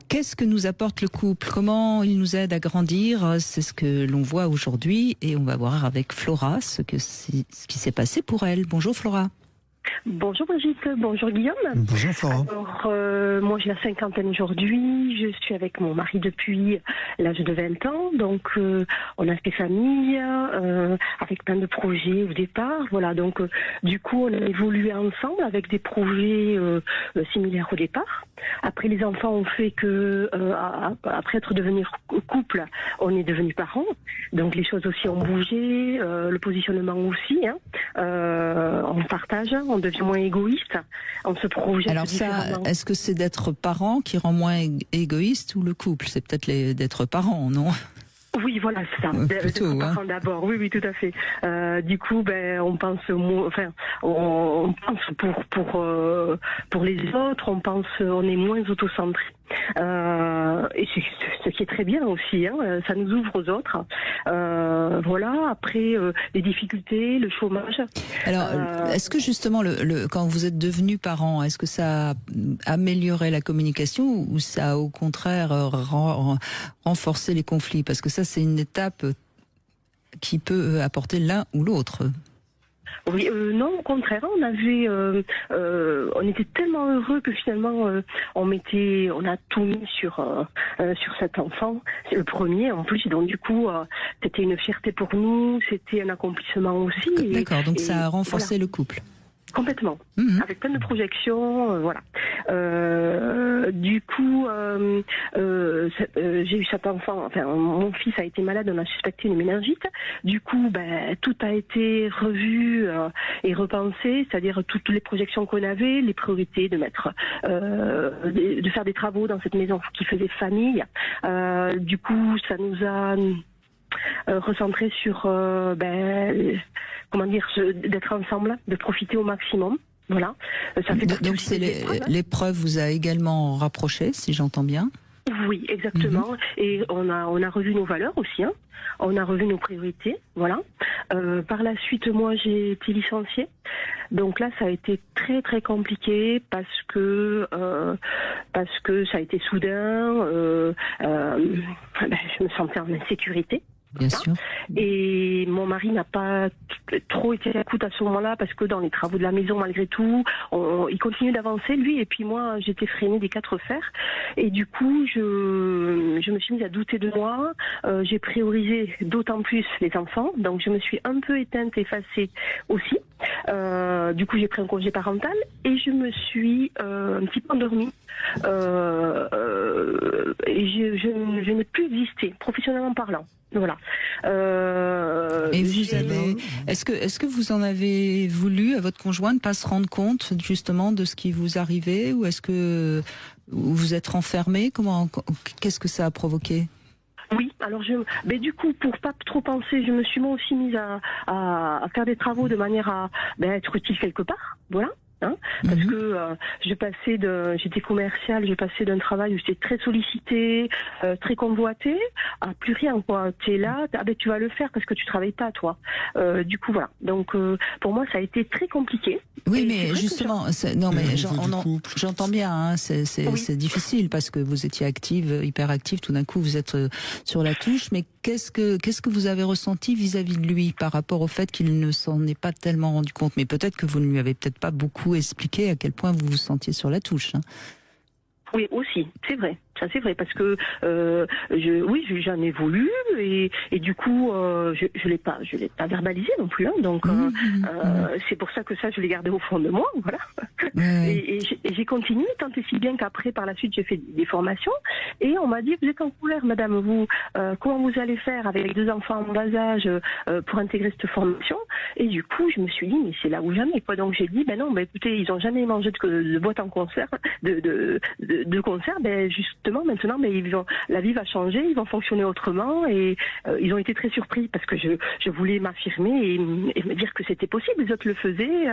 Qu'est-ce que nous apporte le couple? Comment il nous aide à grandir? C'est ce que l'on voit aujourd'hui, et on va voir avec Flora ce qui s'est passé pour elle. Bonjour Flora. Bonjour Brigitte, bonjour Guillaume. Bonjour Florent. Alors, moi j'ai la cinquantaine aujourd'hui, je suis avec mon mari depuis l'âge de 20 ans, donc on a fait famille, avec plein de projets au départ, voilà, donc du coup on a évolué ensemble avec des projets similaires au départ. Après les enfants ont fait que, après être devenu couple, on est devenu parents, donc les choses aussi ont bougé, le positionnement aussi, on partage, on devient moins égoïste, on se projette. Alors ça, différemment. est-ce que c'est d'être parent qui rend moins égoïste ou le couple? C'est peut-être d'être parent, non? Oui, voilà, c'est ça. Plutôt, D'être parent d'abord. Oui, oui, tout à fait. Du coup, on pense on pense pour les autres, on est moins autocentré. Et c'est ce qui est très bien aussi, ça nous ouvre aux autres. Voilà, après les difficultés, le chômage. Alors, est-ce que justement, quand vous êtes devenu parent, est-ce que ça a amélioré la communication ou ça a au contraire renforcé les conflits? Parce que ça, c'est une étape qui peut apporter l'un ou l'autre. Oui, non, au contraire, on était tellement heureux que finalement on a tout mis sur cet enfant, c'est le premier en plus, donc du coup c'était une fierté pour nous, c'était un accomplissement aussi. D'accord, donc ça a renforcé le couple. Complètement, avec plein de projections, voilà. Du coup, j'ai eu cet enfant, mon fils a été malade, on a suspecté une méningite. Du coup, tout a été revu et repensé, c'est-à-dire toutes les projections qu'on avait, les priorités de faire des travaux dans cette maison qui faisait famille. Du coup, ça nous a recentré sur d'être ensemble, de profiter au maximum. Voilà. Ça fait Donc l'épreuve vous a également rapproché, si j'entends bien. Oui, exactement. Et on a revu nos valeurs aussi. On a revu nos priorités. Voilà. Par la suite, moi, j'ai été licenciée. Donc là, ça a été très très compliqué parce que ça a été soudain. Je me sentais en insécurité. Bien sûr. Et mon mari n'a pas trop été à l'écoute à ce moment-là parce que dans les travaux de la maison, malgré tout, il continue d'avancer lui et puis moi j'étais freinée des quatre fers et du coup je me suis mise à douter de moi. J'ai priorisé d'autant plus les enfants, donc je me suis un peu éteinte, effacée aussi. Du coup j'ai pris un congé parental et je me suis un petit peu endormie. Et je n'ai plus existé professionnellement parlant. Voilà. Et vous est-ce que vous en avez voulu à votre conjoint de pas se rendre compte justement de ce qui vous arrivait ou est-ce que vous êtes renfermé? Qu'est-ce que ça a provoqué? Oui, alors du coup, pour pas trop penser, je me suis moi aussi mise à faire des travaux de manière à être utile quelque part. Voilà. Parce que j'étais commerciale, je passais d'un travail où j'étais très sollicitée, très convoitée, à plus rien quoi. Tu es là, tu vas le faire parce que tu travailles pas toi. Du coup voilà. Donc pour moi ça a été très compliqué. Oui, mais justement, j'entends bien. C'est difficile parce que vous étiez hyper active. Tout d'un coup, vous êtes sur la touche. Mais qu'est-ce que vous avez ressenti vis-à-vis de lui par rapport au fait qu'il ne s'en est pas tellement rendu compte? Mais peut-être que vous ne lui avez peut-être pas beaucoup expliqué à quel point vous vous sentiez sur la touche. Oui, aussi, c'est vrai. Ça c'est vrai parce que j'en ai voulu et du coup je l'ai pas verbalisé non plus, hein, donc c'est pour ça que ça je l'ai gardé au fond de moi, voilà. Et j'ai continué tant et si bien qu'après par la suite j'ai fait des formations et on m'a dit vous êtes en colère madame, vous comment vous allez faire avec 2 enfants en bas âge pour intégrer cette formation, et du coup je me suis dit mais c'est là ou jamais quoi, donc j'ai dit non écoutez ils ont jamais mangé de boîte en conserve de conserve, justement maintenant la vie va changer, ils vont fonctionner autrement et ils ont été très surpris parce que je voulais m'affirmer et me dire que c'était possible, les autres le faisaient,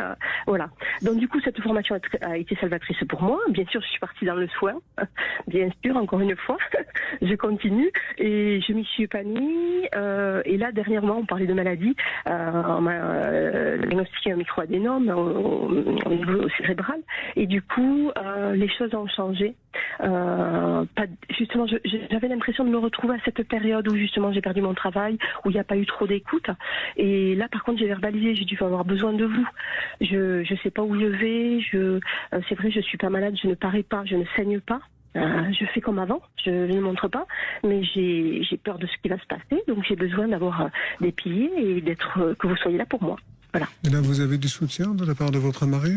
voilà. Donc du coup cette formation a été salvatrice pour moi, bien sûr je suis partie dans le soin, bien sûr encore une fois, je continue et je m'y suis épanouie et là dernièrement on parlait de maladie, on m'a diagnostiqué un micro-adénome au niveau cérébral et du coup les choses ont changé. Justement, j'avais l'impression de me retrouver à cette période où justement j'ai perdu mon travail, où il n'y a pas eu trop d'écoute. Et là, par contre, j'ai verbalisé, j'ai dû avoir besoin de vous. Je sais pas où je vais. C'est vrai, je suis pas malade, je ne parais pas, je ne saigne pas. Je fais comme avant, je ne montre pas, mais j'ai peur de ce qui va se passer, donc j'ai besoin d'avoir des piliers et que vous soyez là pour moi. Voilà. Et là, vous avez du soutien de la part de votre mari ?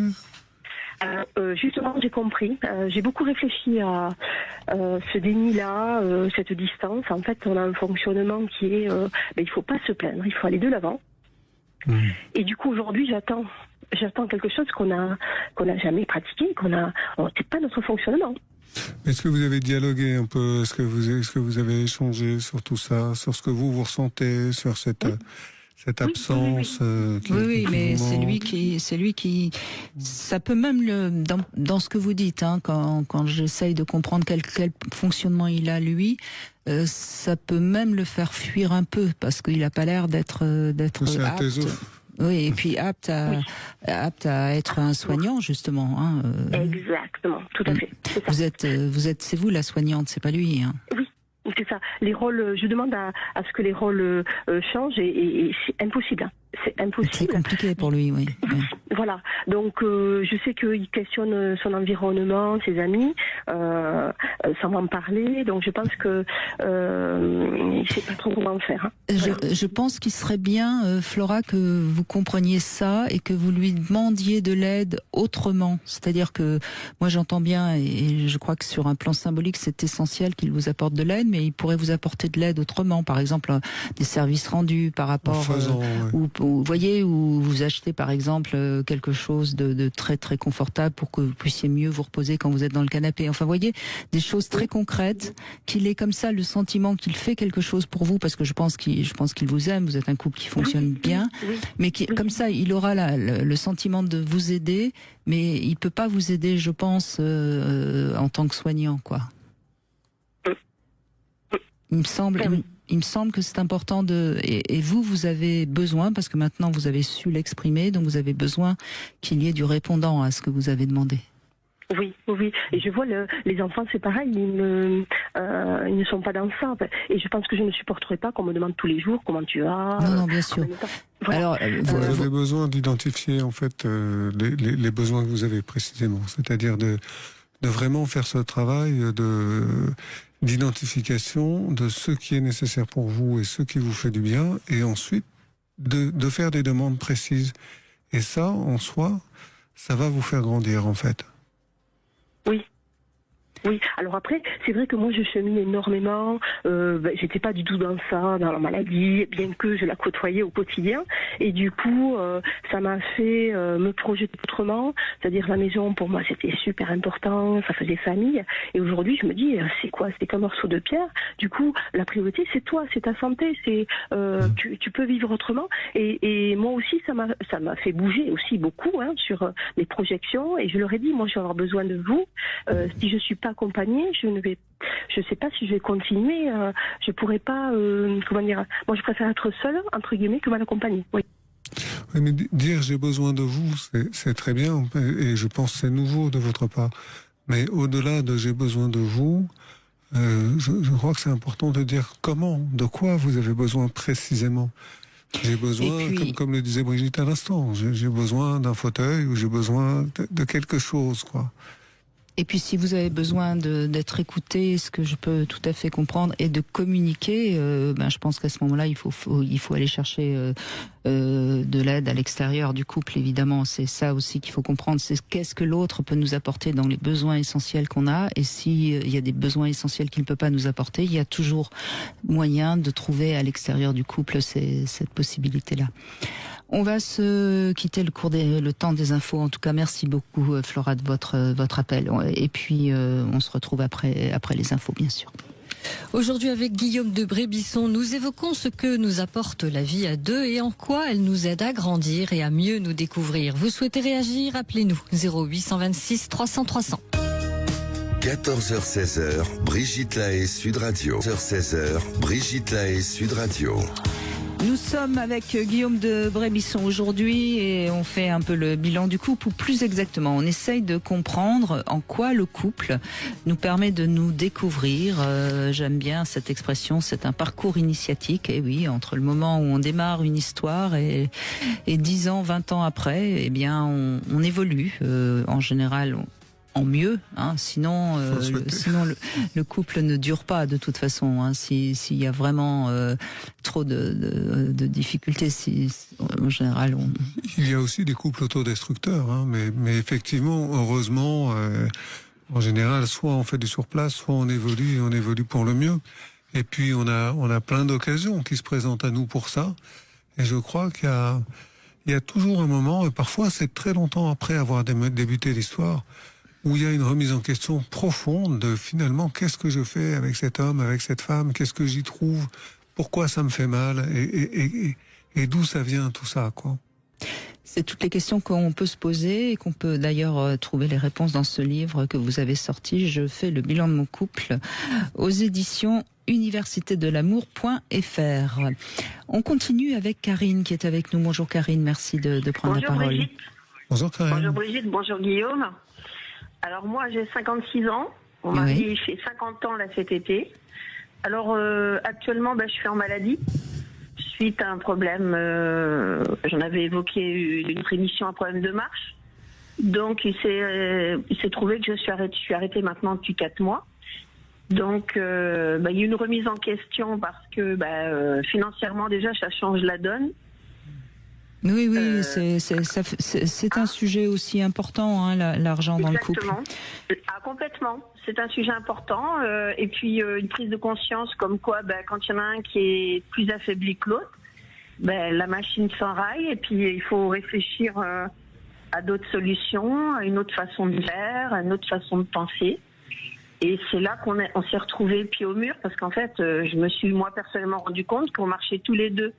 Justement, j'ai compris. J'ai beaucoup réfléchi à ce déni-là, cette distance. En fait, on a un fonctionnement qui est, il faut pas se plaindre, il faut aller de l'avant. Et du coup, aujourd'hui, j'attends quelque chose qu'on n'a jamais pratiqué, c'est pas notre fonctionnement. Est-ce que vous avez dialogué un peu ? Est-ce que vous avez échangé sur tout ça, sur ce que vous ressentez, sur cette absence oui, mais c'est lui qui ça peut même dans ce que vous dites, hein, quand j'essaye de comprendre quel fonctionnement il a lui, ça peut même le faire fuir un peu parce qu'il a pas l'air d'être apte. Oui, et puis apte à être un soignant justement. Hein, Exactement, tout à fait. C'est vous la soignante, c'est pas lui. Hein. Oui. C'est ça. Les rôles, je demande à ce que les rôles changent et c'est impossible. Hein. C'est impossible. C'est compliqué pour lui, oui. Voilà. Donc, je sais qu'il questionne son environnement, ses amis, sans m'en parler. Donc, je pense que il sait pas trop comment faire. Hein. Je pense qu'il serait bien, Flora, que vous compreniez ça et que vous lui demandiez de l'aide autrement. C'est-à-dire que moi, j'entends bien et je crois que sur un plan symbolique, c'est essentiel qu'il vous apporte de l'aide, mais il pourrait vous apporter de l'aide autrement. Par exemple, des services rendus par rapport vous voyez, où vous achetez par exemple quelque chose de très très confortable pour que vous puissiez mieux vous reposer quand vous êtes dans le canapé. Enfin, vous voyez, des choses très concrètes, qu'il ait comme ça le sentiment qu'il fait quelque chose pour vous, parce que je pense qu'il vous aime, vous êtes un couple qui fonctionne bien, mais comme ça, il aura le sentiment de vous aider, mais il peut pas vous aider, je pense, en tant que soignant, quoi. Il me semble que c'est important et vous avez besoin, parce que maintenant vous avez su l'exprimer, donc vous avez besoin qu'il y ait du répondant à ce que vous avez demandé. Oui. Et je vois les enfants, c'est pareil, ils ne sont pas dans ça. Et je pense que je ne supporterai pas qu'on me demande tous les jours comment tu vas. Non, bien sûr. Voilà. Alors, vous avez besoin d'identifier en fait les besoins que vous avez précisément, c'est-à-dire de vraiment faire ce travail d'identification de ce qui est nécessaire pour vous et ce qui vous fait du bien, et ensuite de faire des demandes précises. Et ça, en soi, ça va vous faire grandir, en fait. Oui, alors après, c'est vrai que moi je chemine énormément, j'étais pas du tout dans ça, dans la maladie, bien que je la côtoyais au quotidien, et du coup, ça m'a fait me projeter autrement, c'est-à-dire la maison, pour moi c'était super important, ça faisait famille, et aujourd'hui je me dis, c'est quoi, c'est qu'un morceau de pierre, du coup, la priorité c'est toi, c'est ta santé, c'est tu peux vivre autrement, et moi aussi ça m'a fait bouger aussi beaucoup, hein, sur les projections, et je leur ai dit, moi je vais avoir besoin de vous, si je suis pas accompagnée, je sais pas si je vais continuer, je pourrais pas, comment dire, moi je préfère être seule, entre guillemets, que mal accompagnée. Oui, mais dire j'ai besoin de vous, c'est très bien, et je pense que c'est nouveau de votre part. Mais au-delà de j'ai besoin de vous, je crois que c'est important de dire comment, de quoi vous avez besoin précisément. J'ai besoin, comme le disait Brigitte à l'instant, j'ai besoin d'un fauteuil ou j'ai besoin de quelque chose, quoi. Et puis si vous avez besoin d'être écouté, ce que je peux tout à fait comprendre, et de communiquer, je pense qu'à ce moment-là, il faut aller chercher de l'aide à l'extérieur du couple, évidemment. C'est ça aussi qu'il faut comprendre, c'est qu'est-ce que l'autre peut nous apporter dans les besoins essentiels qu'on a, et s'il y a des besoins essentiels qu'il ne peut pas nous apporter, il y a toujours moyen de trouver à l'extérieur du couple cette possibilité-là. On va se quitter le temps des infos. En tout cas, merci beaucoup Flora de votre appel. Et puis on se retrouve après les infos, bien sûr. Aujourd'hui, avec Guillaume de Brébisson, nous évoquons ce que nous apporte la vie à deux et en quoi elle nous aide à grandir et à mieux nous découvrir. Vous souhaitez réagir? Appelez-nous 0826 300 300. 14h-16h, Brigitte Lahaie, Sud Radio. 14h-16h, Brigitte Lahaie, Sud Radio. Nous sommes avec Guillaume de Brébisson aujourd'hui et on fait un peu le bilan du couple, ou plus exactement, on essaye de comprendre en quoi le couple nous permet de nous découvrir. J'aime bien cette expression, c'est un parcours initiatique. Et oui, entre le moment où on démarre une histoire et 10 ans, 20 ans après, eh bien, on évolue. En général, en mieux, hein. Sinon le couple ne dure pas de toute façon, hein. S'il y a vraiment trop de difficultés, en général Il y a aussi des couples autodestructeurs, hein, mais effectivement, heureusement, en général, soit on fait du surplace, soit on évolue pour le mieux. Et puis on a plein d'occasions qui se présentent à nous pour ça. Et je crois qu'il y a toujours un moment, et parfois c'est très longtemps après avoir débuté l'histoire, où il y a une remise en question profonde de finalement qu'est-ce que je fais avec cet homme, avec cette femme, qu'est-ce que j'y trouve, pourquoi ça me fait mal et d'où ça vient tout ça, quoi. C'est toutes les questions qu'on peut se poser et qu'on peut d'ailleurs trouver les réponses dans ce livre que vous avez sorti. Je fais le bilan de mon couple aux éditions universitédelamour.fr. On continue avec Karine qui est avec nous. Bonjour Karine, merci de prendre la parole. Brigitte. Bonjour Karine. Bonjour Brigitte, bonjour Guillaume. Alors moi j'ai 56 ans, mon mari fait 50 ans là cet été. Alors actuellement je suis en maladie suite à un problème, j'en avais évoqué une rémission, un problème de marche. Donc il s'est trouvé que je suis arrêtée maintenant depuis 4 mois. Donc il y a eu une remise en question parce que financièrement déjà ça change la donne. Oui, c'est un sujet aussi important, hein, l'argent dans le couple. Ah, complètement. C'est un sujet important. Et puis une prise de conscience comme quoi, quand il y en a un qui est plus affaibli que l'autre, la machine s'enraille et puis il faut réfléchir à d'autres solutions, à une autre façon de faire, à une autre façon de penser. Et c'est là qu'on s'est retrouvés pieds au mur parce qu'en fait, je me suis moi personnellement rendu compte qu'on marchait tous les deux.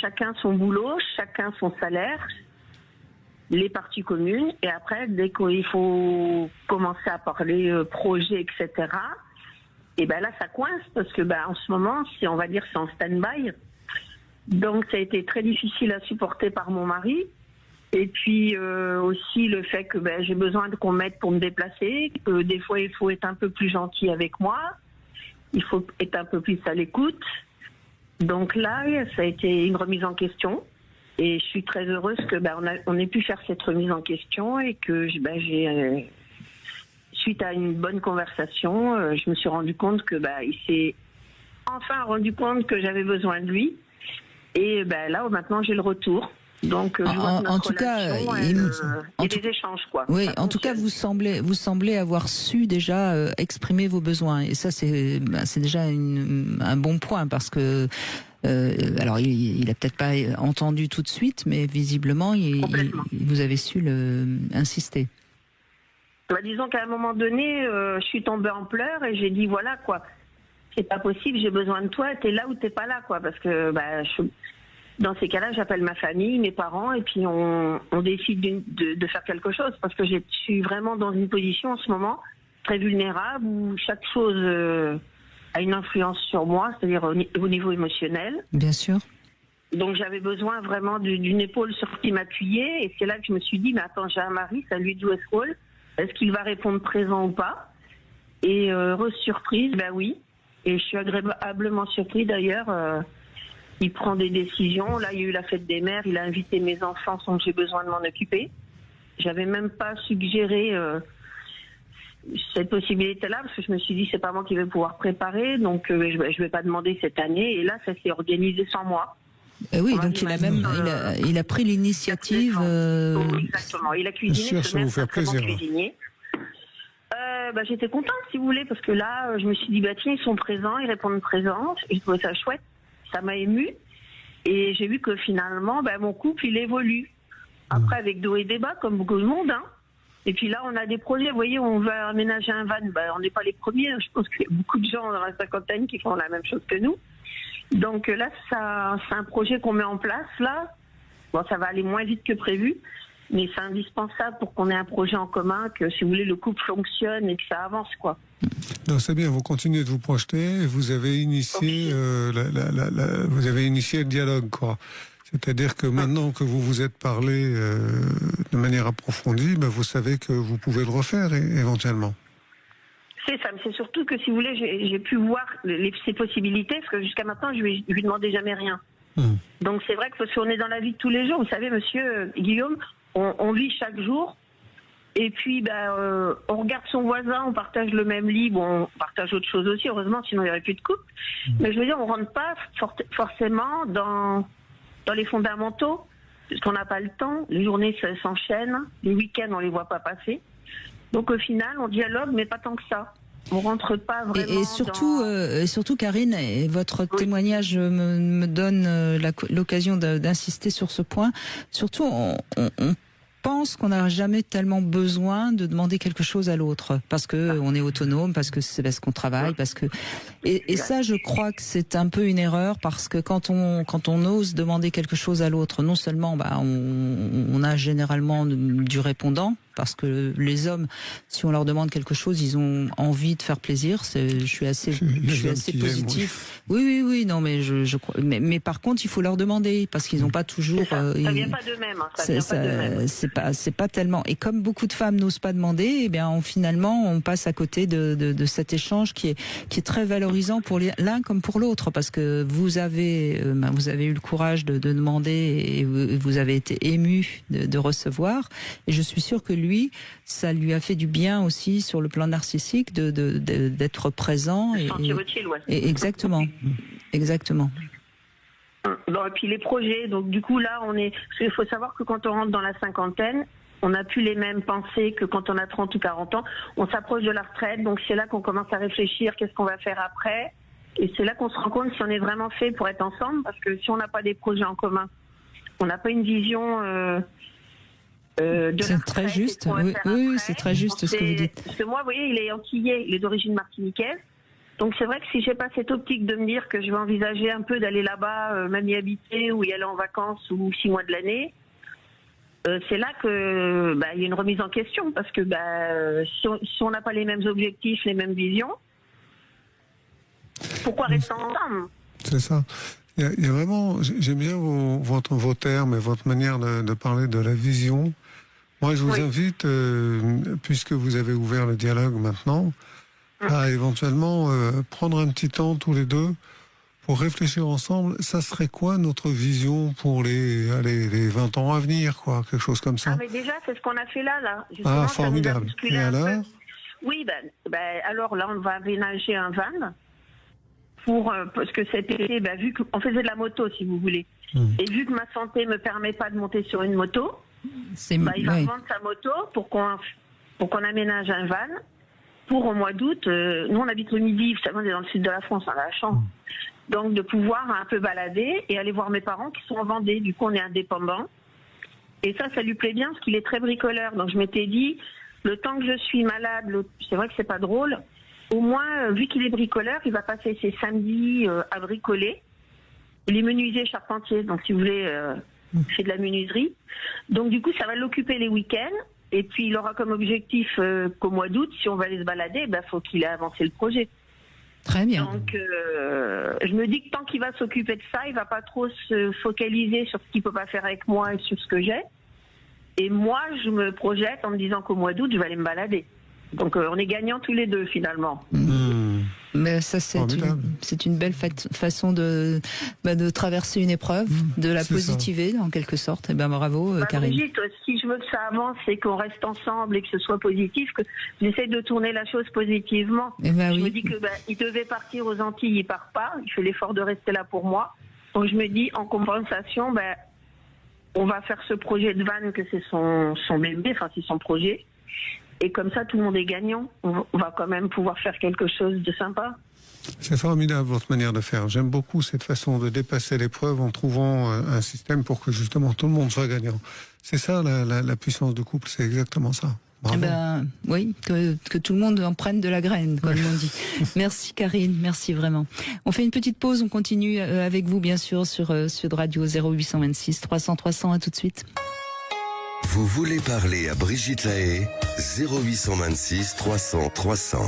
Chacun son boulot, chacun son salaire, les parties communes, et après dès qu'il faut commencer à parler projet, etc. Et là ça coince parce que en ce moment c'est en stand-by. Donc ça a été très difficile à supporter par mon mari. Et puis aussi le fait que j'ai besoin qu'on m'aide pour me déplacer, que des fois il faut être un peu plus gentil avec moi, il faut être un peu plus à l'écoute. Donc là, ça a été une remise en question et je suis très heureuse que on ait pu faire cette remise en question et que j'ai suite à une bonne conversation, je me suis rendu compte que il s'est enfin rendu compte que j'avais besoin de lui et là maintenant j'ai le retour. Donc en tout cas, et des échanges quoi. Oui, en tout cas vous semblez avoir su déjà exprimer vos besoins et ça c'est déjà un bon point parce que alors il a peut-être pas entendu tout de suite, mais visiblement vous avez su insister. Disons qu'à un moment donné, je suis tombée en pleurs et j'ai dit voilà quoi, c'est pas possible, j'ai besoin de toi, t'es là ou t'es pas là quoi, parce que dans ces cas-là, j'appelle ma famille, mes parents, et puis on décide de faire quelque chose, parce que je suis vraiment dans une position en ce moment très vulnérable, où chaque chose a une influence sur moi, c'est-à-dire au niveau émotionnel. Bien sûr. Donc j'avais besoin vraiment d'une épaule sur qui m'appuyer, et c'est là que je me suis dit, mais attends, j'ai un mari, ça lui joue ce rôle, est-ce qu'il va répondre présent ou pas? Et surprise, oui, et je suis agréablement surpris d'ailleurs. Il prend des décisions. Là, il y a eu la fête des mères. Il a invité mes enfants sans que j'ai besoin de m'en occuper. j'avais même pas suggéré cette possibilité-là, parce que je me suis dit, c'est pas moi qui vais pouvoir préparer, donc je vais pas demander cette année. Et là, ça s'est organisé sans moi. Oui, donc il a pris l'initiative. Exactement, il a cuisiné, ça vous fait plaisir. Cuisinier. J'étais contente, si vous voulez, parce que là, je me suis dit, tiens, ils sont présents, ils répondent présents. J'ai trouvé ça chouette, ça m'a émue. Et j'ai vu que finalement, mon couple, il évolue. Après, avec dos et débat, comme beaucoup de monde. Hein. Et puis là, on a des projets. Vous voyez, on va aménager un van. On n'est pas les premiers. Je pense qu'il y a beaucoup de gens dans la cinquantaine qui font la même chose que nous. Donc là, c'est un projet qu'on met en place, là. Bon, ça va aller moins vite que prévu. Mais c'est indispensable pour qu'on ait un projet en commun, que, si vous voulez, le couple fonctionne et que ça avance, quoi. Non, c'est bien, vous continuez de vous projeter et vous avez initié, vous avez initié le dialogue, quoi. C'est-à-dire que maintenant que vous vous êtes parlé de manière approfondie, vous savez que vous pouvez le refaire éventuellement. C'est ça, mais c'est surtout que, si vous voulez, j'ai pu voir ces possibilités, parce que jusqu'à maintenant, je lui demandais jamais rien. Donc c'est vrai que si on est dans la vie de tous les jours, vous savez, monsieur Guillaume, on vit chaque jour. Et puis, on regarde son voisin, on partage le même lit, on partage autre chose aussi, heureusement, sinon il n'y aurait plus de couple. Mais je veux dire, on rentre pas forcément dans les fondamentaux, parce qu'on n'a pas le temps, les journées s'enchaînent, les week-ends, on les voit pas passer. Donc au final, on dialogue, mais pas tant que ça. On rentre pas vraiment. Et surtout, Karine, et votre témoignage me donne l'occasion d'insister sur ce point. Surtout, on pense qu'on n'a jamais tellement besoin de demander quelque chose à l'autre, parce que on est autonome, parce qu'on travaille, parce que et ça, je crois que c'est un peu une erreur, parce que quand on ose demander quelque chose à l'autre, non seulement on a généralement du répondant, parce que les hommes, si on leur demande quelque chose, ils ont envie de faire plaisir. Je suis assez positif. Oui. Non, mais je crois. Mais par contre, il faut leur demander, parce qu'ils n'ont pas toujours. Ça vient pas d'eux-mêmes. C'est pas tellement. Et comme beaucoup de femmes n'osent pas demander, finalement, on passe à côté de cet échange qui est très valorisant pour l'un comme pour l'autre, parce que vous avez eu le courage de demander et vous avez été ému de recevoir. Et je suis sûre que lui, ça lui a fait du bien aussi sur le plan narcissique d'être présent. Et sentir utile, ouais. Et exactement. Bon, et puis les projets, donc du coup là, il faut savoir que quand on rentre dans la cinquantaine, on n'a plus les mêmes pensées que quand on a 30 ou 40 ans. On s'approche de la retraite, donc c'est là qu'on commence à réfléchir, qu'est-ce qu'on va faire après. Et c'est là qu'on se rend compte si on est vraiment fait pour être ensemble, parce que si on n'a pas des projets en commun, on n'a pas une vision c'est très juste. Oui, c'est très juste ce que vous dites. Parce que moi, vous voyez, il est antillais, il est d'origine martiniquaise. Donc c'est vrai que si j'ai pas cette optique de me dire que je vais envisager un peu d'aller là-bas, même y habiter ou y aller en vacances ou 6 mois de l'année, c'est là que il y a une remise en question, parce que si on n'a pas les mêmes objectifs, les mêmes visions, pourquoi rester ensemble? C'est ça. Il y a vraiment, j'aime bien vos termes et votre manière de parler de la vision. Moi, je vous invite, puisque vous avez ouvert le dialogue maintenant, à éventuellement prendre un petit temps tous les deux pour réfléchir ensemble. Ça serait quoi notre vision pour les 20 ans à venir, quoi, quelque chose comme ça? Ah, mais déjà, c'est ce qu'on a fait là. Justement, ah, formidable. Et alors? Oui, alors là, on va aménager un van. Parce que cet été, vu qu'on faisait de la moto, si vous voulez, et vu que ma santé me permet pas de monter sur une moto, il va vendre sa moto pour qu'on aménage un van pour au mois d'août. Nous, on habite au Midi, vous savez, on est dans le sud de la France, on a la chance. Donc, de pouvoir un peu balader et aller voir mes parents qui sont en Vendée. Du coup, on est indépendants. Et ça lui plaît bien parce qu'il est très bricoleur. Donc, je m'étais dit, le temps que je suis malade, c'est vrai que c'est pas drôle. Au moins, vu qu'il est bricoleur, il va passer ses samedis à bricoler. Il est menuisier charpentier, donc si vous voulez, il fait de la menuiserie. Donc du coup, ça va l'occuper les week-ends. Et puis, il aura comme objectif qu'au mois d'août, si on va aller se balader, faut qu'il ait avancé le projet. Très bien. Donc, je me dis que tant qu'il va s'occuper de ça, il va pas trop se focaliser sur ce qu'il peut pas faire avec moi et sur ce que j'ai. Et moi, je me projette en me disant qu'au mois d'août, je vais aller me balader. Donc on est gagnants tous les deux finalement. Mais ça, c'est une belle façon de traverser une épreuve, de la positiver en quelque sorte. Et ben bravo, Karine. Brigitte, si je veux que ça avance et qu'on reste ensemble et que ce soit positif, que j'essaie de tourner la chose positivement. Je me dis que il devait partir aux Antilles, il part pas. Il fait l'effort de rester là pour moi. Donc je me dis, en compensation, on va faire ce projet de van que c'est son bébé, enfin c'est son projet. Et comme ça, tout le monde est gagnant. On va quand même pouvoir faire quelque chose de sympa. C'est formidable votre manière de faire. J'aime beaucoup cette façon de dépasser l'épreuve en trouvant un système pour que justement tout le monde soit gagnant. C'est ça la puissance du couple, c'est exactement ça. Bravo. Oui, que tout le monde en prenne de la graine, comme on dit. Merci Karine, merci vraiment. On fait une petite pause, on continue avec vous bien sûr sur Sud Radio 0826 300 300. À tout de suite. Vous voulez parler à Brigitte Lahaie 0826 300 300.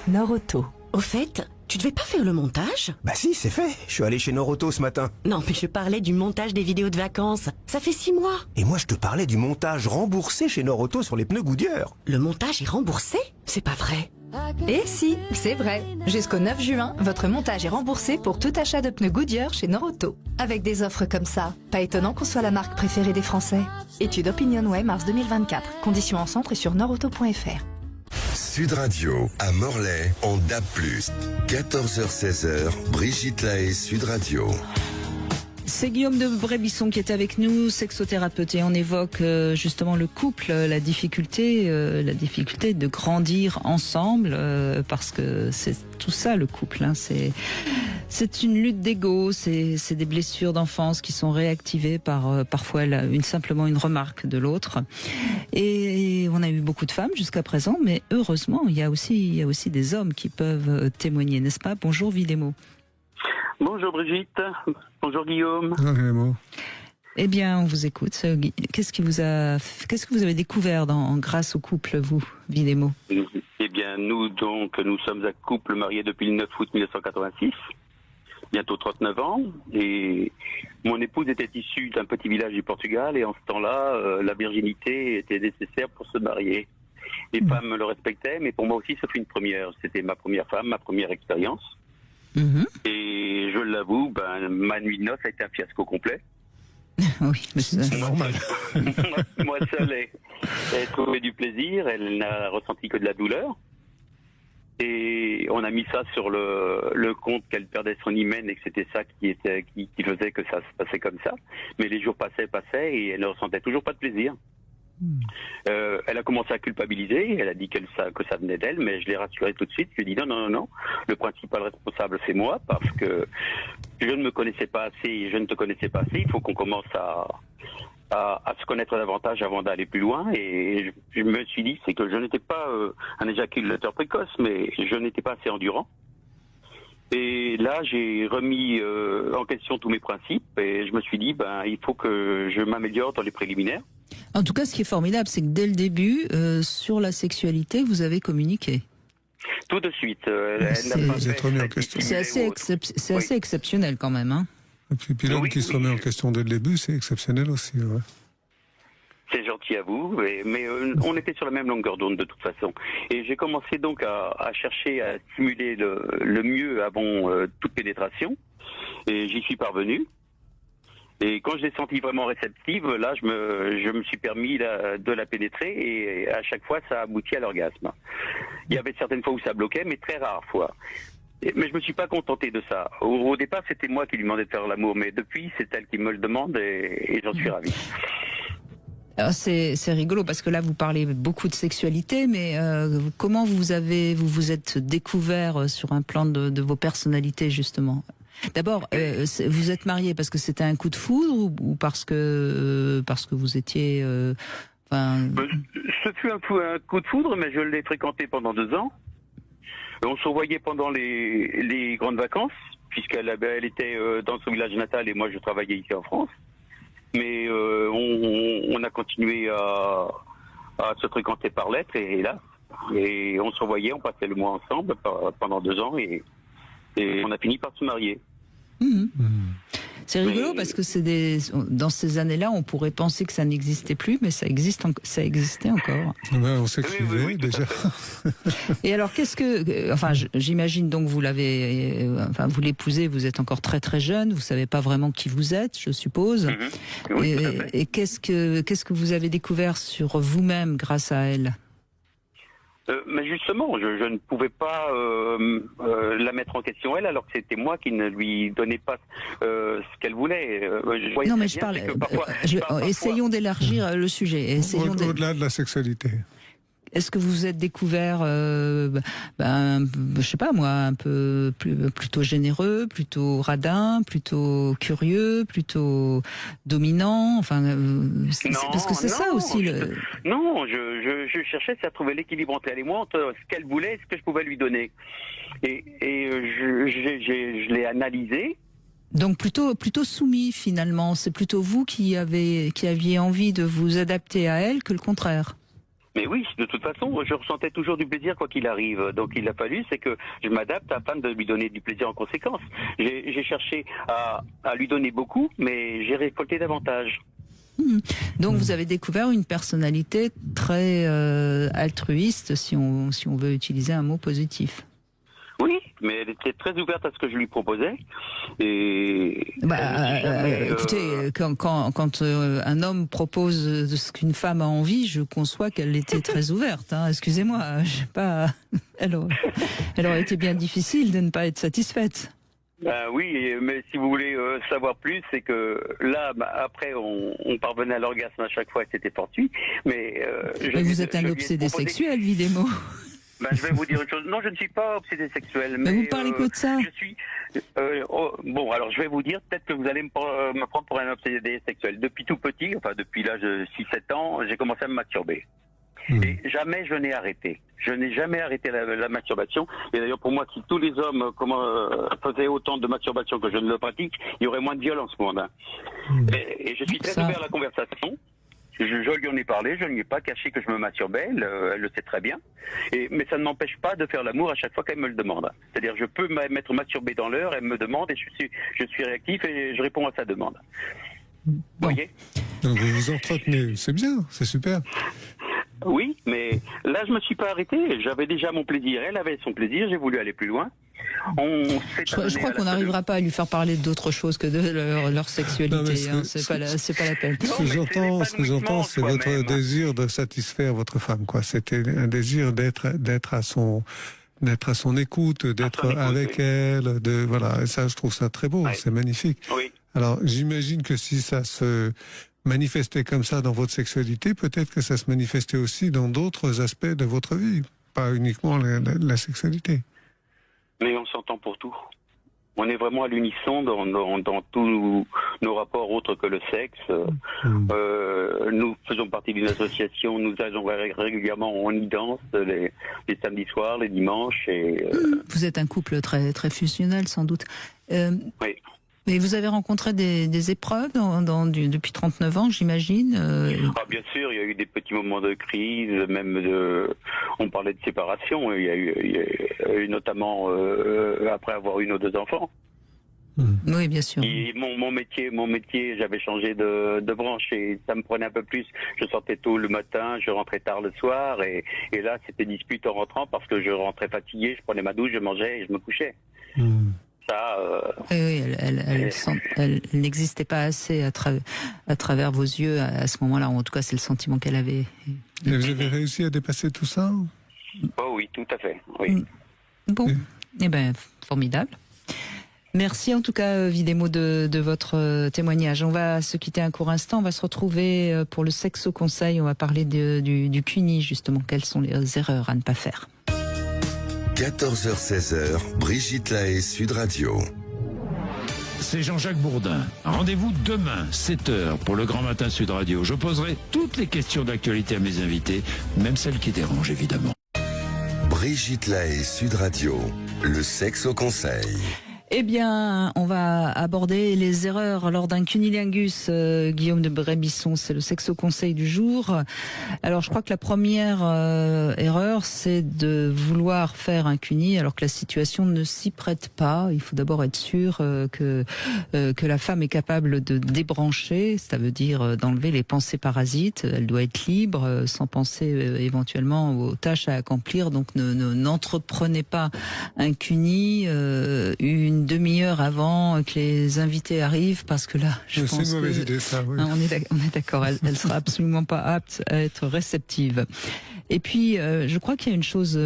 Norauto. Au fait, tu devais pas faire le montage ? Bah si, c'est fait. Je suis allé chez Norauto ce matin. Non, mais je parlais du montage des vidéos de vacances. Ça fait 6 mois. Et moi, je te parlais du montage remboursé chez Norauto sur les pneus Goodyear. Le montage est remboursé ? C'est pas vrai. Et si, c'est vrai. Jusqu'au 9 juin, votre montage est remboursé pour tout achat de pneus Goodyear chez Norauto. Avec des offres comme ça, pas étonnant qu'on soit la marque préférée des Français. Étude OpinionWay mars 2024. Conditions en centre et sur norauto.fr. Sud Radio, à Morlaix, en DAB+. 14h-16h, Brigitte Lahaie, Sud Radio. C'est Guillaume de Brébisson qui est avec nous, sexothérapeute, et on évoque justement le couple, la difficulté de grandir ensemble, parce que c'est tout ça le couple. Hein, c'est une lutte d'ego, c'est des blessures d'enfance qui sont réactivées par parfois simplement une remarque de l'autre. Et on a eu beaucoup de femmes jusqu'à présent, mais heureusement il y a aussi des hommes qui peuvent témoigner, n'est-ce pas? Bonjour Vilemo. Bonjour Brigitte, bonjour Guillaume. Bonjour Guillaume. Eh bien, on vous écoute. Qu'est-ce que vous avez découvert grâce au couple, vous, Vilemo? Eh bien, nous sommes un couple marié depuis le 9 août 1986, bientôt 39 ans, et mon épouse était issue d'un petit village du Portugal, et en ce temps-là, la virginité était nécessaire pour se marier. Les femmes le respectaient, mais pour moi aussi, ça fut une première. C'était ma première femme, ma première expérience. Et je l'avoue, ma nuit de noces a été un fiasco complet. Oui, mais c'est normal. Moi seule, elle trouvait du plaisir, elle n'a ressenti que de la douleur. Et on a mis ça sur le compte qu'elle perdait son hymen et que c'était ça qui faisait que ça se passait comme ça. Mais les jours passaient et elle ne ressentait toujours pas de plaisir. Elle a commencé à culpabiliser, elle a dit que ça venait d'elle, mais je l'ai rassurée tout de suite. Je lui ai dit non, le principal responsable c'est moi, parce que je ne me connaissais pas assez et je ne te connaissais pas assez. Il faut qu'on commence à se connaître davantage avant d'aller plus loin. Et je me suis dit, c'est que je n'étais pas un éjaculateur précoce, mais je n'étais pas assez endurant. Et là, j'ai remis en question tous mes principes et je me suis dit, il faut que je m'améliore dans les préliminaires. En tout cas, ce qui est formidable, c'est que dès le début, sur la sexualité, vous avez communiqué. Tout de suite. C'est assez exceptionnel quand même. Hein. Et puis l'homme qui se remet en question dès le début, c'est exceptionnel aussi. Ouais. C'est gentil à vous, mais on était sur la même longueur d'onde de toute façon. Et j'ai commencé donc à chercher à stimuler le mieux avant toute pénétration. Et j'y suis parvenu. Et quand je l'ai sentie vraiment réceptive, là, je me suis permis de la pénétrer et à chaque fois, ça aboutit à l'orgasme. Il y avait certaines fois où ça bloquait, mais très rares fois. Mais je me suis pas contenté de ça. Au départ, c'était moi qui lui demandais de faire l'amour, mais depuis, c'est elle qui me le demande et j'en suis ravi. Alors c'est rigolo parce que là vous parlez beaucoup de sexualité, mais comment vous êtes découvert sur un plan de vos personnalités justement? D'abord, vous êtes marié parce que c'était un coup de foudre ou parce que vous étiez Ce fut un coup de foudre, mais je l'ai fréquenté pendant 2 ans. On se voyait pendant les grandes vacances, puisqu'elle était dans son village natal et moi je travaillais ici en France. Mais on a continué à se fréquenter par lettres et là, et on se revoyait, on passait le mois ensemble pendant 2 ans et on a fini par se marier. C'est rigolo parce que dans ces années-là, on pourrait penser que ça n'existait plus, mais ça existait encore. On s'écrivait déjà. Et alors, j'imagine donc vous l'épousez, vous êtes encore très très jeune, vous savez pas vraiment qui vous êtes, je suppose. Oui, et qu'est-ce que vous avez découvert sur vous-même grâce à elle? Mais justement, je ne pouvais pas la mettre en question elle, alors que c'était moi qui ne lui donnais pas ce qu'elle voulait. Non, mais je parle. Essayons d'élargir le sujet. Au-delà de la sexualité. Est-ce que vous vous êtes découvert, je sais pas moi, un peu plutôt généreux, plutôt radin, plutôt curieux, plutôt dominant, enfin, parce que c'est ça aussi. Non, je cherchais à trouver l'équilibre entre elle et moi, entre ce qu'elle voulait et ce que je pouvais lui donner. Et je l'ai analysé. Donc plutôt soumis finalement. C'est plutôt vous qui aviez envie de vous adapter à elle que le contraire. Mais oui, de toute façon, je ressentais toujours du plaisir quoi qu'il arrive. Donc il a fallu, c'est que je m'adapte afin de lui donner du plaisir en conséquence. J'ai cherché à lui donner beaucoup, mais j'ai récolté davantage. Donc vous avez découvert une personnalité très altruiste, si on veut utiliser un mot positif. Oui, mais elle était très ouverte à ce que je lui proposais. Et écoutez, quand un homme propose de ce qu'une femme a envie, je conçois qu'elle était très ouverte. Hein. Excusez-moi, elle aurait été bien difficile de ne pas être satisfaite. Oui, mais si vous voulez savoir plus, c'est que là, après, on parvenait à l'orgasme à chaque fois et c'était fortuit. Mais vous êtes un obsédé sexuel, Vidémo. Je vais vous dire une chose. Non, je ne suis pas obsédé sexuel. Mais vous parlez que de ça. Je suis. Bon, alors je vais vous dire, peut-être que vous allez me prendre pour un obsédé sexuel. Depuis tout petit, enfin depuis l'âge de 6-7 ans, j'ai commencé à me masturber. Et jamais je n'ai arrêté. Je n'ai jamais arrêté la masturbation. Et d'ailleurs, pour moi, si tous les hommes faisaient autant de masturbation que je ne le pratique, il y aurait moins de violence au monde. Et je suis très ouvert à la conversation. Je lui en ai parlé, je ne lui ai pas caché que je me masturbais, elle le sait très bien. Mais ça ne m'empêche pas de faire l'amour à chaque fois qu'elle me le demande. C'est-à-dire, je peux m'être masturbé dans l'heure, elle me demande et je suis réactif et je réponds à sa demande. Vous voyez ? Donc vous vous entretenez, c'est bien, c'est super. Oui, mais là, je me suis pas arrêté. J'avais déjà mon plaisir, elle avait son plaisir, j'ai voulu aller plus loin. Je crois qu'on n'arrivera pas à lui faire parler d'autre chose que de leur sexualité. C'est pas la peine. Ce que j'entends, c'est votre désir de satisfaire votre femme, quoi. C'était un désir d'être à son écoute, d'être avec elle, voilà. Et ça, je trouve ça très beau, c'est magnifique. Oui. Alors, j'imagine que si ça se manifestait comme ça dans votre sexualité, peut-être que ça se manifestait aussi dans d'autres aspects de votre vie, pas uniquement la sexualité. Mais on s'entend pour tout. On est vraiment à l'unisson dans tous nos rapports autres que le sexe. Nous faisons partie d'une association, nous allons régulièrement, on y danse les samedis soirs, les dimanches. Vous êtes un couple très, très fusionnel, sans doute. Oui. Mais vous avez rencontré des épreuves depuis 39 ans, j'imagine Bien sûr, il y a eu des petits moments de crise, on parlait de séparation, il y a eu notamment après avoir eu nos 2 enfants. Oui, bien sûr. Et mon métier, j'avais changé de branche et ça me prenait un peu plus. Je sortais tôt le matin, je rentrais tard le soir et là c'était dispute en rentrant parce que je rentrais fatigué, je prenais ma douche, je mangeais et je me couchais. Oui, elle n'existait pas assez à travers vos yeux à ce moment-là. En tout cas, c'est le sentiment qu'elle avait. Et vous avez réussi à dépasser tout ça ? Oh oui, tout à fait. Oui. Bon, formidable. Merci en tout cas, Vidémo, de votre témoignage. On va se quitter un court instant. On va se retrouver pour le Sexo Conseil. On va parler du CUNY, justement. Quelles sont les erreurs à ne pas faire ? 14h-16h, Brigitte Lahaie, Sud Radio. C'est Jean-Jacques Bourdin. Rendez-vous demain, 7h, pour le Grand Matin Sud Radio. Je poserai toutes les questions d'actualité à mes invités, même celles qui dérangent, évidemment. Brigitte Lahaie, Sud Radio, le sexe au conseil. Eh bien, on va aborder les erreurs lors d'un cunilingus. Guillaume de Brébisson, c'est le sexo-conseil du jour. Alors, je crois que la première erreur, c'est de vouloir faire un cuni alors que la situation ne s'y prête pas. Il faut d'abord être sûr que la femme est capable de débrancher, ça veut dire d'enlever les pensées parasites. Elle doit être libre, sans penser éventuellement aux tâches à accomplir. Donc, n'entreprenez pas un cuni une demi-heure avant que les invités arrivent, parce que là, je pense c'est une mauvaise idée, ça. Oui. On est d'accord, elle sera absolument pas apte à être réceptive. Et puis, je crois qu'il y a une chose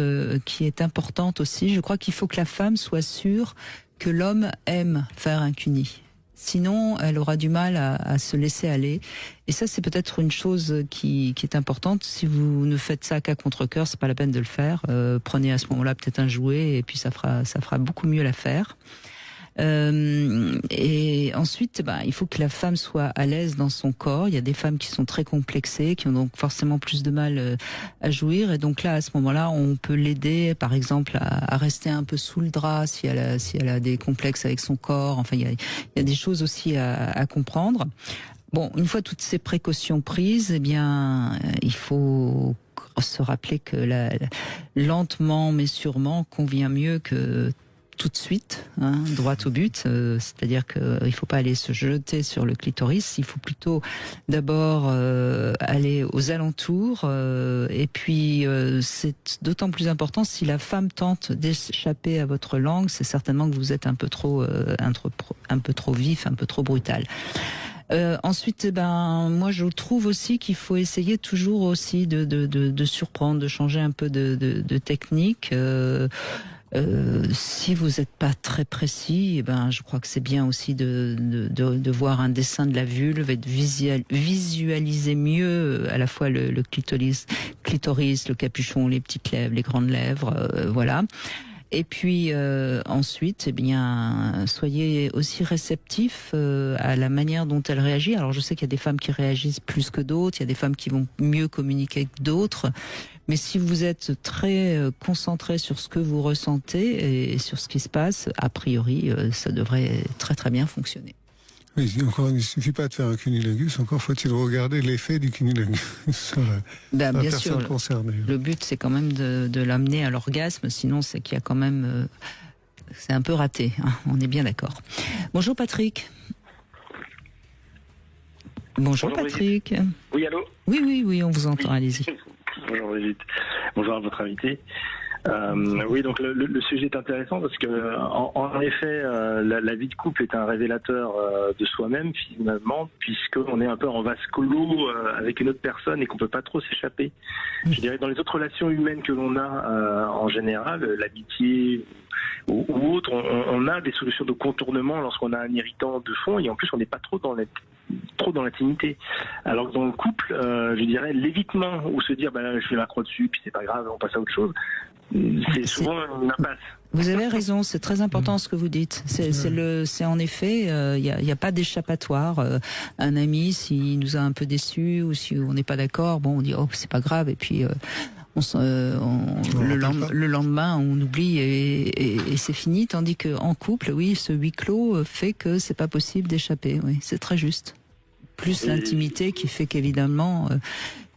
qui est importante aussi. Je crois qu'il faut que la femme soit sûre que l'homme aime faire un cuni. Sinon, elle aura du mal à se laisser aller. Et ça, c'est peut-être une chose qui est importante. Si vous ne faites ça qu'à contre-cœur, c'est pas la peine de le faire. Prenez à ce moment-là peut-être un jouet et puis ça fera beaucoup mieux l'affaire. Et ensuite, il faut que la femme soit à l'aise dans son corps. Il y a des femmes qui sont très complexées, qui ont donc forcément plus de mal à jouir. Et donc là, à ce moment-là, on peut l'aider, par exemple, à rester un peu sous le drap si elle a des complexes avec son corps. Enfin, il y a des choses aussi à comprendre. Bon, une fois toutes ces précautions prises, eh bien, il faut se rappeler que lentement mais sûrement convient mieux que tout de suite, droit au but. C'est-à-dire qu'il ne faut pas aller se jeter sur le clitoris. Il faut plutôt d'abord aller aux alentours. Et puis, c'est d'autant plus important si la femme tente d'échapper à votre langue. C'est certainement que vous êtes un peu trop vif, un peu trop brutal. Ensuite, moi je trouve aussi qu'il faut essayer toujours aussi de surprendre, de changer un peu de technique. Si vous n'êtes pas très précis, je crois que c'est bien aussi de voir un dessin de la vulve et de visualiser mieux à la fois le clitoris, le capuchon, les petites lèvres, les grandes lèvres, voilà. Et puis ensuite, soyez aussi réceptifs à la manière dont elle réagit. Alors je sais qu'il y a des femmes qui réagissent plus que d'autres, il y a des femmes qui vont mieux communiquer que d'autres. Mais si vous êtes très concentré sur ce que vous ressentez et sur ce qui se passe, a priori, ça devrait très très bien fonctionner. Oui, encore, il ne suffit pas de faire un cunilingus, encore faut-il regarder l'effet du cunilingus sur la bien personne sûr, concernée. Le but, c'est quand même de l'amener à l'orgasme, sinon c'est qu'il y a quand même... c'est un peu raté, on est bien d'accord. Bonjour Patrick. Bonjour Patrick. Brigitte. Oui, allô ? Oui, on vous entend, allez-y. Bonjour Brigitte. Bonjour à votre invité. Oui, donc le sujet est intéressant parce que en effet, la vie de couple est un révélateur de soi-même finalement, puisqu'on est un peu en vase clos avec une autre personne et qu'on peut pas trop s'échapper. Je dirais dans les autres relations humaines que l'on a en général, l'amitié ou autre, on a des solutions de contournement lorsqu'on a un irritant de fond et en plus on n'est pas trop dans l'intimité. Alors que dans le couple, je dirais l'évitement ou se dire je fais la croix dessus puis c'est pas grave, on passe à autre chose. C'est souvent une impasse. Vous avez raison, c'est très important ce que vous dites. C'est en effet, il y a pas d'échappatoire. Un ami, s'il nous a un peu déçus ou si on n'est pas d'accord, on dit c'est pas grave et puis le lendemain on oublie et c'est fini. Tandis que en couple, oui, ce huis clos fait que c'est pas possible d'échapper. Oui, c'est très juste. Plus l'intimité qui fait qu'évidemment,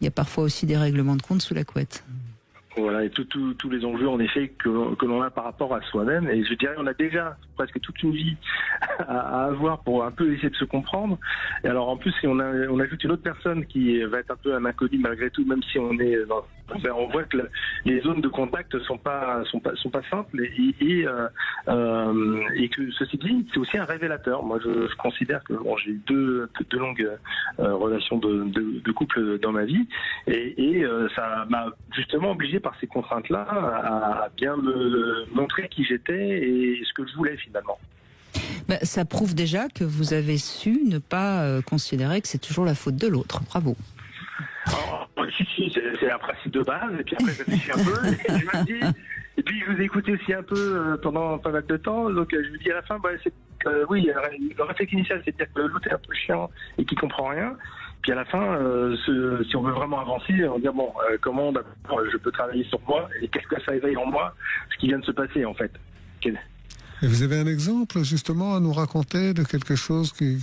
il y a parfois aussi des règlements de compte sous la couette. Voilà, et tous les enjeux en effet que l'on a par rapport à soi-même. Et je dirais on a déjà presque toute une vie à avoir pour un peu essayer de se comprendre. Et alors en plus, si on ajoute une autre personne qui va être un peu un inconnu malgré tout, même si on est on voit que les zones de contact sont pas simples et que ceci dit, c'est aussi un révélateur. Moi, je considère que j'ai eu deux longues relations de couple dans ma vie et ça m'a justement obligé par ces contraintes-là à bien me montrer qui j'étais et ce que je voulais finalement. Ça prouve déjà que vous avez su ne pas considérer que c'est toujours la faute de l'autre. Bravo. Alors, si, c'est un principe de base, et puis après je réfléchis un peu, et je me dis, et puis je vous ai écouté aussi un peu pendant pas mal de temps, donc je me dis à la fin, oui, le réflexe initial, c'est de dire que l'autre est un peu chiant et qu'il comprend rien. Puis à la fin, si on veut vraiment avancer, on dit comment je peux travailler sur moi et qu'est-ce que ça éveille en moi, ce qui vient de se passer en fait. Et vous avez un exemple justement à nous raconter de quelque chose qui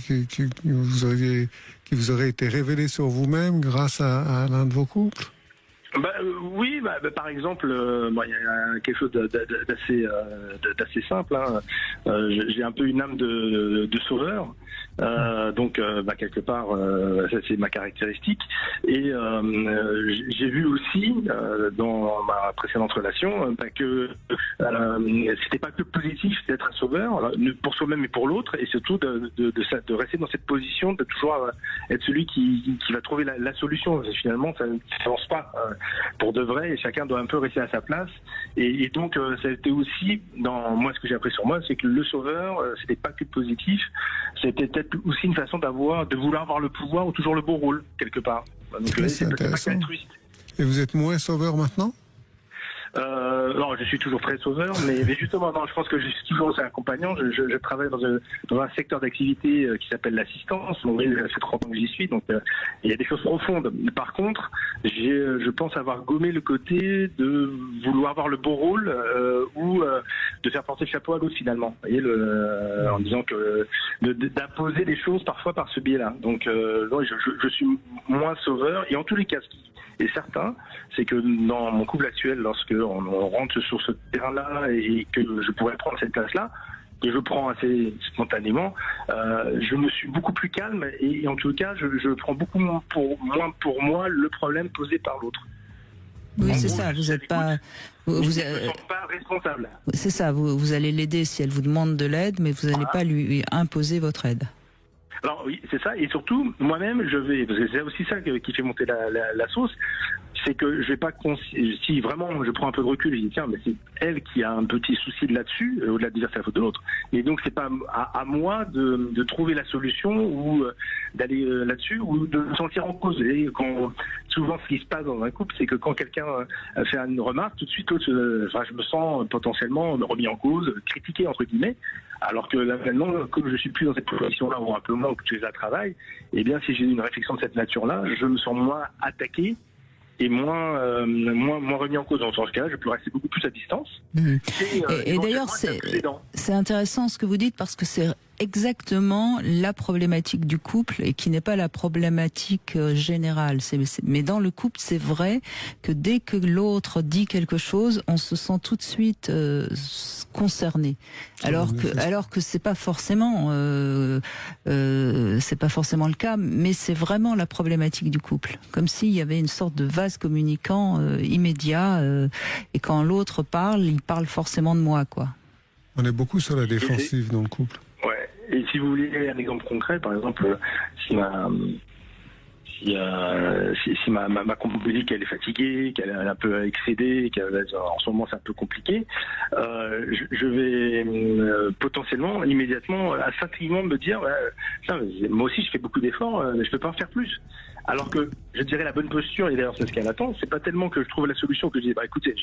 vous aurait été révélé sur vous-même grâce à l'un de vos couples? Oui, par exemple, il y a quelque chose d'assez simple. Hein. J'ai un peu une âme de sauveur. Donc quelque part ça c'est ma caractéristique et j'ai vu aussi dans ma précédente relation que c'était pas que positif d'être un sauveur pour soi-même et pour l'autre, et surtout de rester dans cette position, de toujours être celui qui va trouver la solution. Finalement ça n'avance pas pour de vrai, et chacun doit un peu rester à sa place, et donc ça a été aussi dans moi, ce que j'ai appris sur moi, c'est que le sauveur c'était pas que positif, c'était peut-être aussi une façon de vouloir avoir le pouvoir ou toujours le beau rôle, quelque part. Donc c'est intéressant. Et vous êtes moins sauveur maintenant? Non, je suis toujours très sauveur, mais justement, non, je pense que je suis toujours aussi accompagnant. Je travaille dans un secteur d'activité qui s'appelle l'assistance. Bon, oui, ça fait 30 ans que j'y suis, donc il y a des choses profondes. Par contre, je pense avoir gommé le côté de vouloir avoir le beau rôle ou de faire porter le chapeau à l'autre, finalement. Vous voyez, en disant que d'imposer des choses parfois par ce biais-là. Donc, non, je suis moins sauveur, et en tous les cas, ce qui est certain, c'est que dans mon couple actuel, lorsque on rentre sur ce terrain-là et que je pourrais prendre cette place-là, que je prends assez spontanément, je me suis beaucoup plus calme, et en tout cas, je prends beaucoup moins pour moi le problème posé par l'autre. Oui, c'est ça. Vous n'êtes pas. Vous ne sens pas responsable. C'est ça. Vous allez l'aider si elle vous demande de l'aide, mais vous n'allez pas lui imposer votre aide. Alors oui, c'est ça, et surtout, moi-même, parce que c'est aussi ça qui fait monter la sauce, c'est que je vais pas, si vraiment je prends un peu de recul, je dis tiens, mais c'est elle qui a un petit souci là-dessus, au-delà de dire c'est la faute de l'autre. Et donc c'est pas à moi de trouver la solution, ou d'aller là-dessus, ou de me sentir en cause. Et souvent ce qui se passe dans un couple, c'est que quand quelqu'un fait une remarque, tout de suite je me sens potentiellement remis en cause, critiqué entre guillemets. Alors que là maintenant, comme je suis plus dans cette position-là, ou un peu moins, ou que tu es à travail, eh bien si j'ai une réflexion de cette nature-là, je me sens moins attaqué et moins remis en cause. Dans ce cas-là, je peux rester beaucoup plus à distance. Et d'ailleurs, c'est intéressant ce que vous dites, parce que c'est exactement la problématique du couple, et qui n'est pas la problématique générale. Mais dans le couple, c'est vrai que dès que l'autre dit quelque chose, on se sent tout de suite concerné. Alors que c'est pas forcément le cas, mais c'est vraiment la problématique du couple. Comme s'il y avait une sorte de vase communicant immédiat, et quand l'autre parle, il parle forcément de moi, quoi. On est beaucoup sur la défensive dans le couple. Ouais. Et si vous voulez un exemple concret, par exemple, si ma compagne me dit qu'elle est fatiguée, qu'elle est un peu excédée, en ce moment c'est un peu compliqué, je vais potentiellement, immédiatement, instinctivement me dire moi aussi je fais beaucoup d'efforts, mais je peux pas en faire plus. Alors que je dirais la bonne posture, et d'ailleurs c'est ce qu'elle attend, c'est pas tellement que je trouve la solution, que je dis écoutez,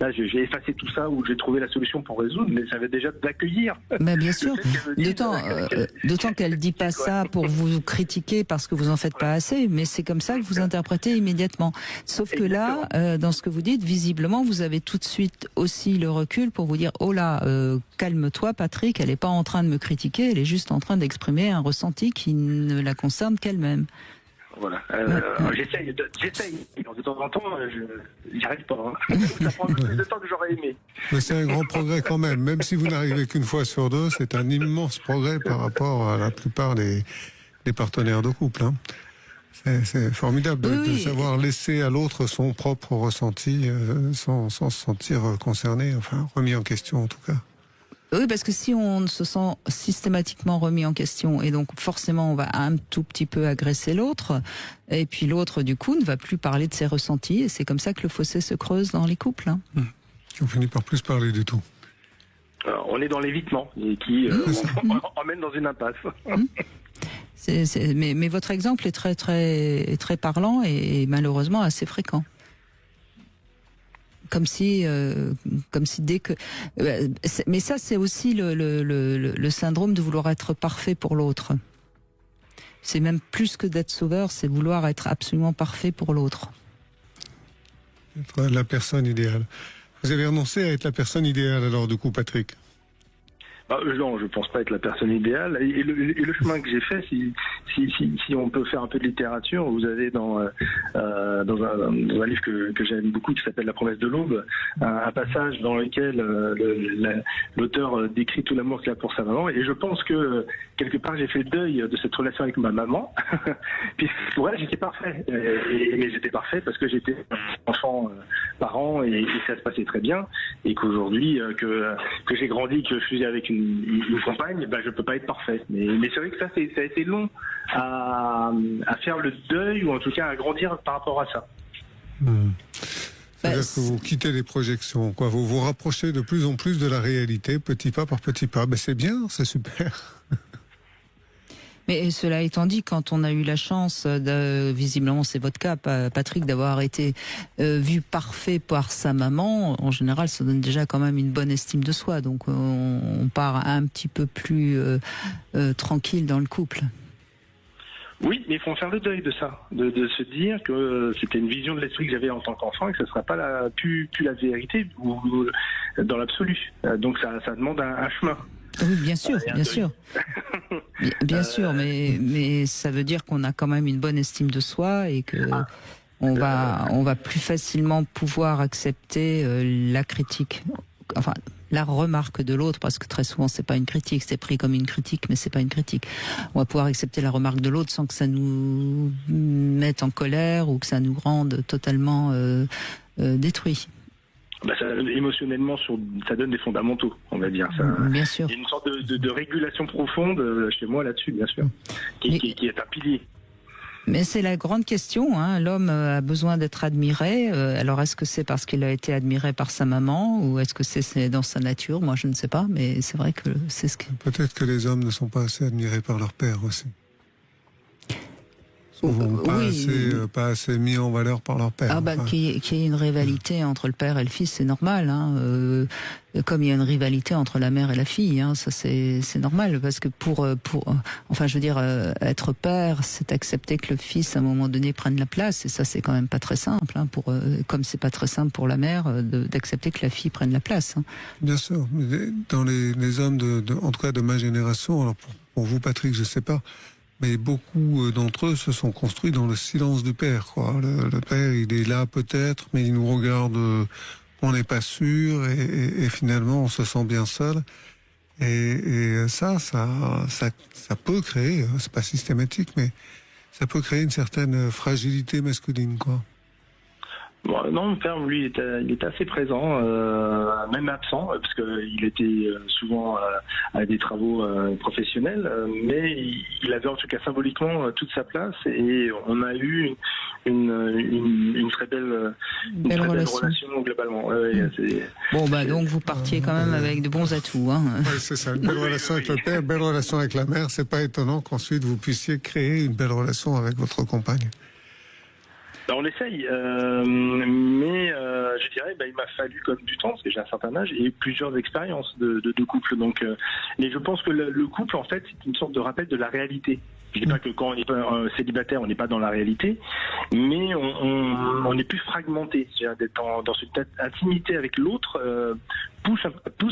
je vais effacer tout ça, ou je vais trouver la solution pour résoudre, mais ça va déjà d'accueillir. Mais bien sûr, d'autant qu'elle dit pas ça pour vous critiquer parce que vous en faites pas assez, mais c'est comme ça que vous interprétez immédiatement. Sauf que là, dans ce que vous dites, visiblement, vous avez tout de suite aussi le recul pour vous dire oh là, calme-toi Patrick, elle est pas en train de me critiquer, elle est juste en train d'exprimer un ressenti qui ne la concerne qu'elle-même. Voilà. J'essaye. De temps en temps, j'y arrive pas. Hein. Ça prend plus de temps que j'aurais aimé. Mais c'est un grand progrès quand même. Même si vous n'arrivez qu'une fois sur deux, c'est un immense progrès par rapport à la plupart des partenaires de couple. Hein. C'est formidable de savoir laisser à l'autre son propre ressenti sans se sentir concerné, enfin remis en question en tout cas. Oui, parce que si on se sent systématiquement remis en question, et donc forcément on va un tout petit peu agresser l'autre, et puis l'autre du coup ne va plus parler de ses ressentis, et c'est comme ça que le fossé se creuse dans les couples. Hein. On finit par plus parler du tout. Alors, on est dans l'évitement, qui emmène dans une impasse. Mais votre exemple est très très très parlant, et malheureusement assez fréquent. Comme si dès que, mais ça c'est aussi le syndrome de vouloir être parfait pour l'autre. C'est même plus que d'être sauveur, c'est vouloir être absolument parfait pour l'autre. Être la personne idéale. Vous avez renoncé à être la personne idéale alors du coup, Patrick? Non, je pense pas être la personne idéale. Et le chemin que j'ai fait, si on peut faire un peu de littérature, vous avez dans un livre que j'aime beaucoup qui s'appelle La promesse de l'aube, un passage dans lequel l'auteur décrit tout l'amour qu'il a pour sa maman. Et je pense que quelque part j'ai fait le deuil de cette relation avec ma maman. Puis pour elle j'étais parfait. Mais j'étais parfait parce que j'étais enfant, parent et ça se passait très bien. Et qu'aujourd'hui que j'ai grandi, que je suis avec une compagne, je peux pas être parfait. Mais c'est vrai que ça a été long à faire le deuil ou en tout cas à grandir par rapport à ça. C'est-à-dire que vous quittez les projections, quoi. Vous vous rapprochez de plus en plus de la réalité, petit pas par petit pas. C'est bien, c'est super. Mais cela étant dit, quand on a eu la chance, visiblement c'est votre cas, Patrick, d'avoir été vu parfait par sa maman, en général ça donne déjà quand même une bonne estime de soi. Donc on part un petit peu plus tranquille dans le couple. Oui, mais il faut en faire le deuil de ça, de se dire que c'était une vision de l'esprit que j'avais en tant qu'enfant et que ce ne sera pas plus la vérité ou dans l'absolu. Donc ça demande un chemin. Oui, bien sûr, bien sûr. Bien sûr, mais ça veut dire qu'on a quand même une bonne estime de soi et que on va plus facilement pouvoir accepter la critique. Enfin, la remarque de l'autre, parce que très souvent c'est pas une critique, c'est pris comme une critique, mais c'est pas une critique. On va pouvoir accepter la remarque de l'autre sans que ça nous mette en colère ou que ça nous rende totalement détruits. Émotionnellement, ça donne des fondamentaux, on va dire. Ça, bien sûr. Il y a une sorte de régulation profonde chez moi là-dessus, bien sûr, qui est un pilier. Mais c'est la grande question, hein. L'homme a besoin d'être admiré. Alors est-ce que c'est parce qu'il a été admiré par sa maman ou est-ce que c'est dans sa nature? Moi je ne sais pas, mais c'est vrai que c'est ce qui... Peut-être que les hommes ne sont pas assez admirés par leur père aussi. Souvent pas assez mis en valeur par leur père. Qu'il y ait une rivalité entre le père et le fils, c'est normal. Hein. Comme il y a une rivalité entre la mère et la fille, hein, ça c'est normal. Parce que être père, c'est accepter que le fils, à un moment donné, prenne la place. Et ça, c'est quand même pas très simple. Hein, comme c'est pas très simple pour la mère d'accepter que la fille prenne la place. Hein. Bien sûr. Mais dans les hommes, en tout cas de ma génération, alors pour vous, Patrick, je sais pas. Mais beaucoup d'entre eux se sont construits dans le silence du père, quoi. Le père, il est là peut-être, mais il nous regarde, on n'est pas sûr, et finalement on se sent bien seul. Et ça peut créer, c'est pas systématique, mais ça peut créer une certaine fragilité masculine, quoi. Bon, non, mon père, lui, il était assez présent, même absent, parce qu'il était souvent à des travaux professionnels, mais il avait en tout cas symboliquement toute sa place, et on a eu une très belle relation globalement. Donc vous partiez quand même avec de bons atouts. Hein. Oui, c'est ça, une belle relation avec le père, une belle relation avec la mère. C'est pas étonnant qu'ensuite vous puissiez créer une belle relation avec votre compagne. On essaye, mais je dirais, il m'a fallu comme du temps, parce que j'ai un certain âge, et plusieurs expériences de couple. Donc, mais je pense que le couple, en fait, c'est une sorte de rappel de la réalité. Je dis pas que quand on est célibataire, on n'est pas dans la réalité, mais on est plus fragmenté. C'est-à-dire d'être dans cette intimité avec l'autre pousse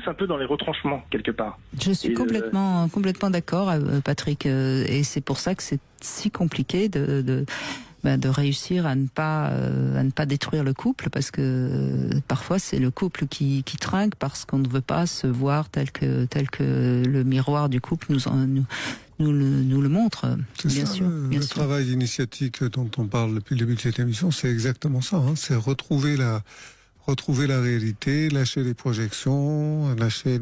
un peu dans les retranchements quelque part. Je suis complètement d'accord, Patrick, et c'est pour ça que c'est si compliqué de réussir à ne pas détruire le couple, parce que parfois c'est le couple qui trinque parce qu'on ne veut pas se voir tel que le miroir du couple nous le montre. Bien sûr. Le travail initiatique dont on parle depuis le début de cette émission, c'est exactement ça. Hein, c'est retrouver la réalité, lâcher les projections, lâcher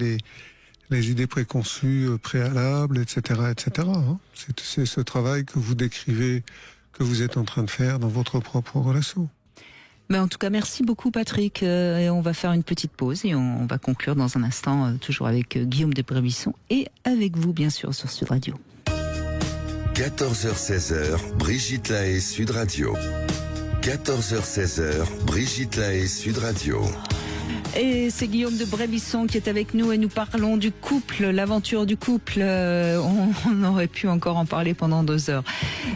les idées préconçues préalables, etc., etc. Hein. C'est ce travail que vous décrivez, que vous êtes en train de faire dans votre propre relation. Mais en tout cas, merci beaucoup Patrick. Et on va faire une petite pause et on va conclure dans un instant, toujours avec Guillaume de Brébisson et avec vous, bien sûr, sur Sud Radio. 14h-16h, Brigitte Lahaie, Sud Radio. 14h-16h, Brigitte Lahaie, Sud Radio. Et c'est Guillaume de Brébisson qui est avec nous et nous parlons du couple, l'aventure du couple. On aurait pu encore en parler pendant 2 heures.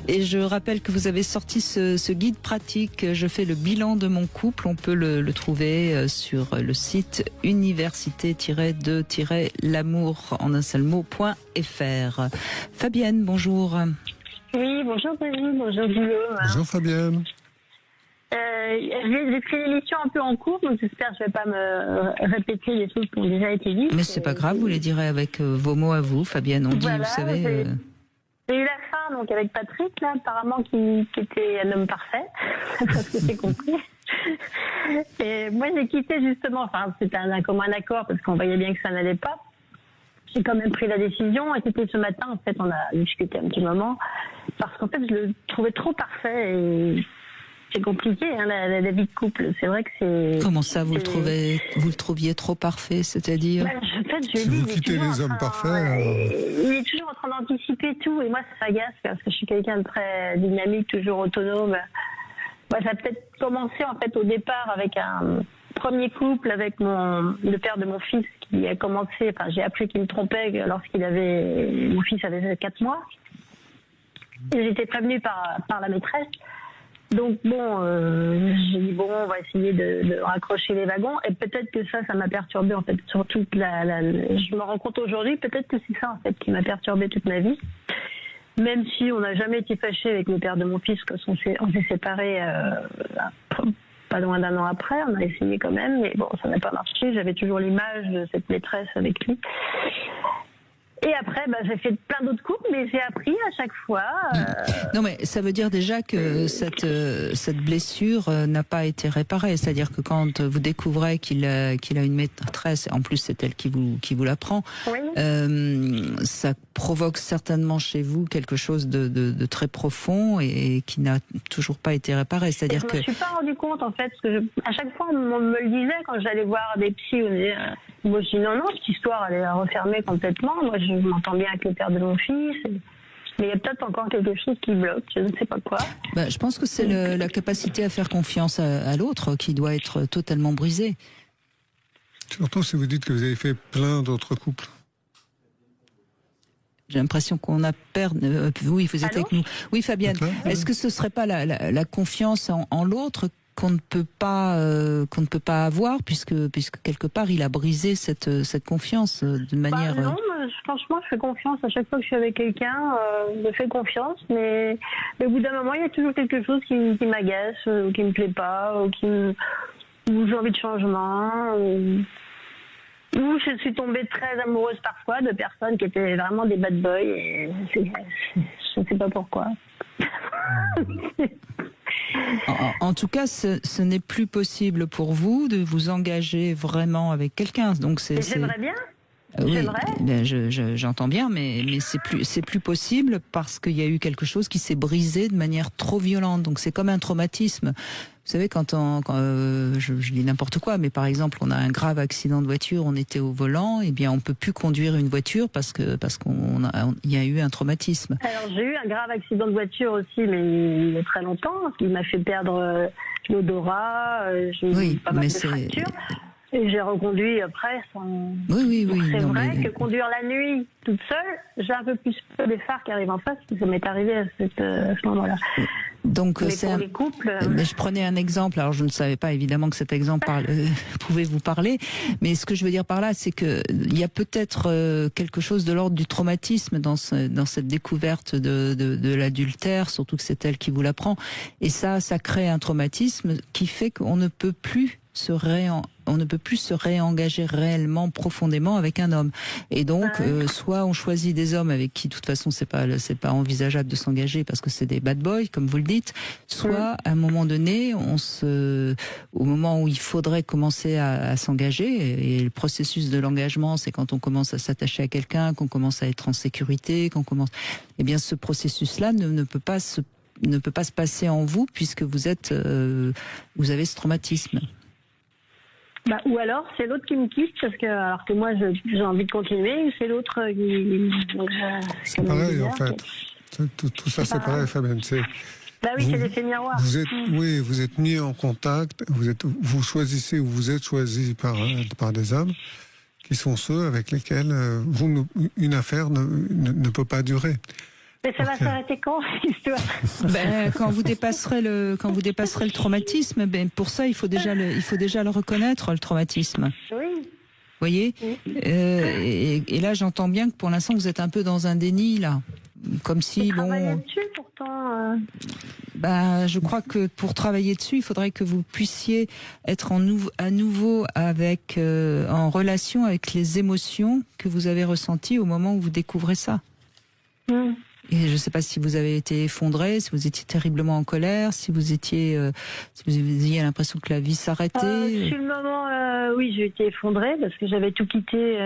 Et je rappelle que vous avez sorti ce guide pratique. Je fais le bilan de mon couple. On peut le trouver sur le site université-de-l'amour en un seul mot.fr. Fabienne, bonjour. Oui, bonjour Brigitte, bonjour Guillaume. Bonjour Fabienne. J'ai pris l'émission un peu en cours, donc j'espère que je ne vais pas me répéter les choses qui ont déjà été dites. Mais c'est pas grave, vous les direz avec vos mots à vous, Fabienne. On dit, voilà, vous savez. J'ai eu la fin donc avec Patrick, là, apparemment qui était un homme parfait, parce que j'ai compris. Et moi j'ai quitté justement, enfin c'était un commun accord parce qu'on voyait bien que ça n'allait pas. J'ai quand même pris la décision et c'était ce matin, en fait, on a discuté un petit moment, parce qu'en fait je le trouvais trop parfait et c'est compliqué, hein, la vie de couple. C'est vrai que c'est... Comment ça, vous le trouviez trop parfait, c'est-à-dire en fait, Si vous quittez les hommes parfaits... Il est toujours en train d'anticiper tout, et moi ça m'agace, parce que je suis quelqu'un de très dynamique, toujours autonome. Moi, ça a peut-être commencé, en fait, au départ, avec un premier couple, avec le père de mon fils, qui a commencé... Enfin, j'ai appris qu'il me trompait mon fils avait 4 mois. Et j'étais prévenue par la maîtresse. Donc bon, j'ai dit bon, on va essayer de raccrocher les wagons et peut-être que ça m'a perturbée en fait. Surtout je me rends compte aujourd'hui, peut-être que c'est ça en fait qui m'a perturbée toute ma vie. Même si on n'a jamais été fâchés avec le père de mon fils, parce qu'on s'est séparés pas loin d'1 an après. On a essayé quand même, mais bon, ça n'a pas marché. J'avais toujours l'image de cette maîtresse avec lui. Et après, j'ai fait plein d'autres couples, mais j'ai appris à chaque fois. Non, mais ça veut dire déjà que cette blessure n'a pas été réparée. C'est-à-dire que quand vous découvrez qu'il a une maîtresse, en plus c'est elle qui vous l'apprend, oui. Ça provoque certainement chez vous quelque chose de très profond et qui n'a toujours pas été réparé. C'est-à-dire que... Je me suis pas rendu compte en fait, parce que à chaque fois on me le disait quand j'allais voir des psys, on disait, moi je dis non, cette histoire elle est refermée complètement. Moi je m'entends bien avec le père de mon fils. Mais il y a peut-être encore quelque chose qui bloque, je ne sais pas quoi. Je pense que c'est la capacité à faire confiance à l'autre qui doit être totalement brisée. Surtout si vous dites que vous avez fait plein d'autres couples. J'ai l'impression qu'on a perdu... oui, vous êtes avec nous. Oui, Fabienne, est-ce que ce ne serait pas la confiance en l'autre qu'on ne peut pas avoir, puisque quelque part il a brisé cette confiance de manière... non, franchement je fais confiance à chaque fois que je suis avec quelqu'un, je fais confiance, mais au bout d'un moment il y a toujours quelque chose qui m'agace, ou qui me plaît pas, ou j'ai envie de changement, ou je suis tombée très amoureuse parfois de personnes qui étaient vraiment des bad boys, et je ne sais pas pourquoi. En tout cas, ce n'est plus possible pour vous de vous engager vraiment avec quelqu'un. Donc j'aimerais bien. Oui, j'entends bien, mais c'est plus possible parce qu'il y a eu quelque chose qui s'est brisé de manière trop violente. Donc c'est comme un traumatisme. Vous savez, quand je dis n'importe quoi, mais par exemple, on a un grave accident de voiture, on était au volant, et bien on peut plus conduire une voiture parce qu'il y a eu un traumatisme. Alors j'ai eu un grave accident de voiture aussi, mais il y a très longtemps. Il m'a fait perdre l'odorat, j'ai eu pas mal de fractures. Et j'ai reconduit après sans... Oui. C'est vrai que conduire la nuit toute seule, j'ai un peu plus peur des phares qui arrivent en face, parce que ça m'est arrivé à ce moment-là. Donc, mais pour les couples... Mais je prenais un exemple, alors je ne savais pas évidemment que cet exemple pouvait vous parler, mais ce que je veux dire par là, c'est qu'il y a peut-être quelque chose de l'ordre du traumatisme dans cette découverte de l'adultère, surtout que c'est elle qui vous l'apprend, et ça crée un traumatisme qui fait qu'on ne peut plus se réengager réellement profondément avec un homme. Et donc, soit on choisit des hommes avec qui, de toute façon, c'est pas envisageable de s'engager parce que c'est des bad boys, comme vous le dites, soit à un moment donné, au moment où il faudrait commencer à s'engager, et le processus de l'engagement, c'est quand on commence à s'attacher à quelqu'un, qu'on commence à être en sécurité, eh bien, ce processus-là ne peut pas se passer en vous puisque vous avez ce traumatisme. Ou alors c'est l'autre qui me quitte alors que moi j'ai envie de continuer, ou c'est l'autre qui... C'est pareil en fait. Tout ça c'est pareil, Fabienne. Bah oui, c'est l'effet miroir. Oui, vous êtes mis en contact, vous choisissez ou vous êtes choisi par des hommes qui sont ceux avec lesquels une affaire ne peut pas durer. Mais ça va s'arrêter quand, l'histoire? Quand vous dépasserez le traumatisme, pour ça il faut déjà le reconnaître, le traumatisme. Oui. Vous voyez, et là j'entends bien que pour l'instant vous êtes un peu dans un déni là, comme si dessus, pourtant. Je crois que pour travailler dessus, il faudrait que vous puissiez être à nouveau en relation avec les émotions que vous avez ressenties au moment où vous découvrez ça. Et je ne sais pas si vous avez été effondré, si vous étiez terriblement en colère, si vous aviez l'impression que la vie s'arrêtait. Sur le moment, oui, j'ai été effondrée parce que j'avais tout quitté,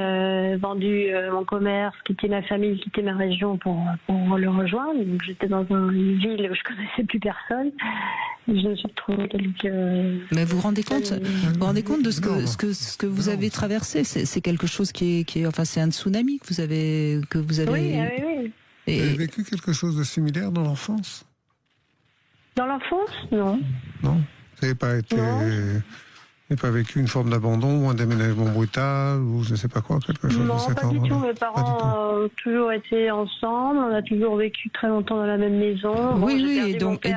vendu mon commerce, quitté ma famille, quitté ma région pour le rejoindre. Donc j'étais dans une ville où je connaissais plus personne. Je me suis retrouvée Mais vous vous rendez compte de ce que vous avez traversé? C'est quelque chose qui est enfin c'est un tsunami que vous avez. Oui. Vous avez vécu quelque chose de similaire dans l'enfance? Dans l'enfance, non. Non. Vous n'avez pas vécu une forme d'abandon ou un déménagement brutal ou je ne sais pas quoi, quelque chose de cet ordre? Non, pas du tout. Mes parents ont toujours été ensemble. On a toujours vécu très longtemps dans la même maison. Oui, donc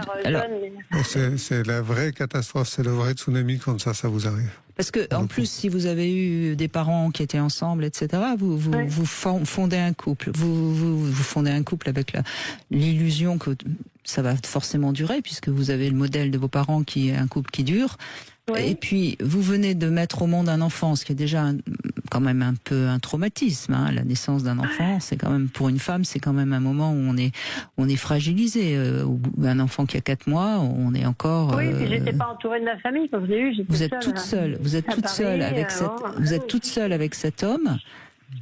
c'est la vraie catastrophe, c'est le vrai tsunami quand ça vous arrive. Parce que en plus, si vous avez eu des parents qui étaient ensemble, etc., vous fondez un couple. Vous fondez un couple avec l'illusion que ça va forcément durer, puisque vous avez le modèle de vos parents qui est un couple qui dure. Oui. Et puis, vous venez de mettre au monde un enfant, ce qui est déjà quand même un peu un traumatisme. Hein. La naissance d'un enfant, c'est quand même, pour une femme, c'est quand même un moment où on est fragilisé. Un enfant qui a 4 mois, on est encore... Oui, puis j'étais pas entourée de ma famille quand je l'ai eu. Vous êtes toute seule. Vous êtes toute seule avec cet homme.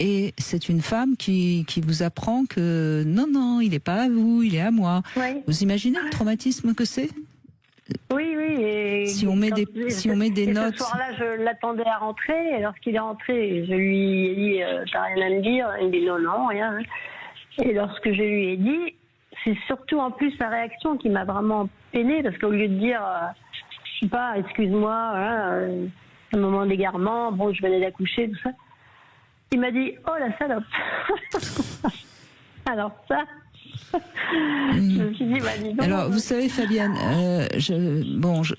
Et c'est une femme qui vous apprend que non, il n'est pas à vous, il est à moi. Oui. Vous imaginez le traumatisme que c'est? Oui. Et si on met des notes. Ce soir-là, je l'attendais à rentrer. Et lorsqu'il est rentré, je lui ai dit t'as rien à me dire? Il me dit non, rien. Et lorsque je lui ai dit, c'est surtout en plus sa réaction qui m'a vraiment peinée, parce qu'au lieu de dire je sais pas, excuse-moi, un moment d'égarement, bon, je venais d'accoucher, tout ça, il m'a dit oh la salope. Alors ça. Je me suis dit, dis donc. Alors, vous savez, Fabienne,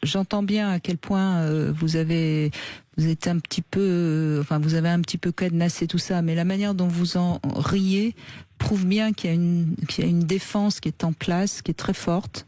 j'entends bien à quel point vous avez un petit peu cadenassé tout ça, mais la manière dont vous en riez prouve bien qu'il y a une défense qui est en place, qui est très forte,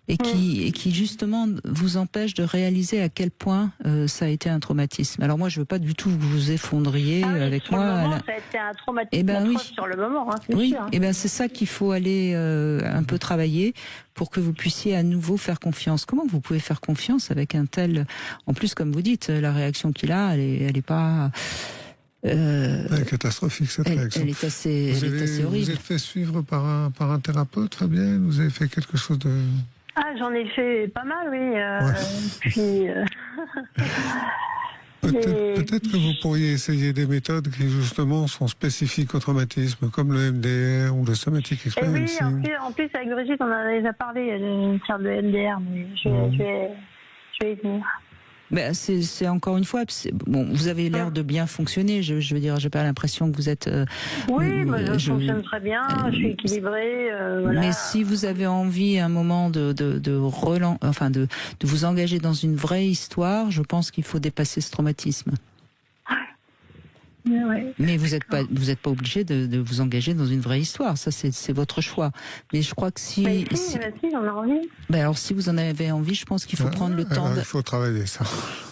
et qui justement vous empêche de réaliser à quel point ça a été un traumatisme. Alors moi, je veux pas du tout que vous vous effondriez avec moi. Sur le moment, ça a été un traumatisme sur le moment, c'est sûr. Et c'est ça qu'il faut aller un peu travailler pour que vous puissiez à nouveau faire confiance. Comment vous pouvez faire confiance avec un tel... En plus, comme vous dites, la réaction qu'il a, elle est pas... catastrophique cette réaction. Elle est assez horrible. Vous êtes fait suivre par un thérapeute, Fabienne? Vous avez fait quelque chose de... Ah, j'en ai fait pas mal, oui. Puis... Peut-être que vous pourriez essayer des méthodes qui justement sont spécifiques au traumatisme, comme le MDR ou le Somatic Experiencing. Oui, en plus avec Brigitte, on en a déjà parlé d'une sorte de MDR, mais je vais y venir. C'est encore une fois, vous avez l'air de bien fonctionner. Je veux dire, j'ai pas l'impression que vous êtes. Je fonctionne très bien. Je suis équilibrée. Voilà. Mais si vous avez envie, à un moment de vous engager dans une vraie histoire, je pense qu'il faut dépasser ce traumatisme. Ouais. Mais vous n'êtes pas obligé de vous engager dans une vraie histoire. Ça, c'est votre choix. Mais je crois que si j'en ai envie. Alors, si vous en avez envie, je pense qu'il faut prendre le temps. Il faut travailler ça.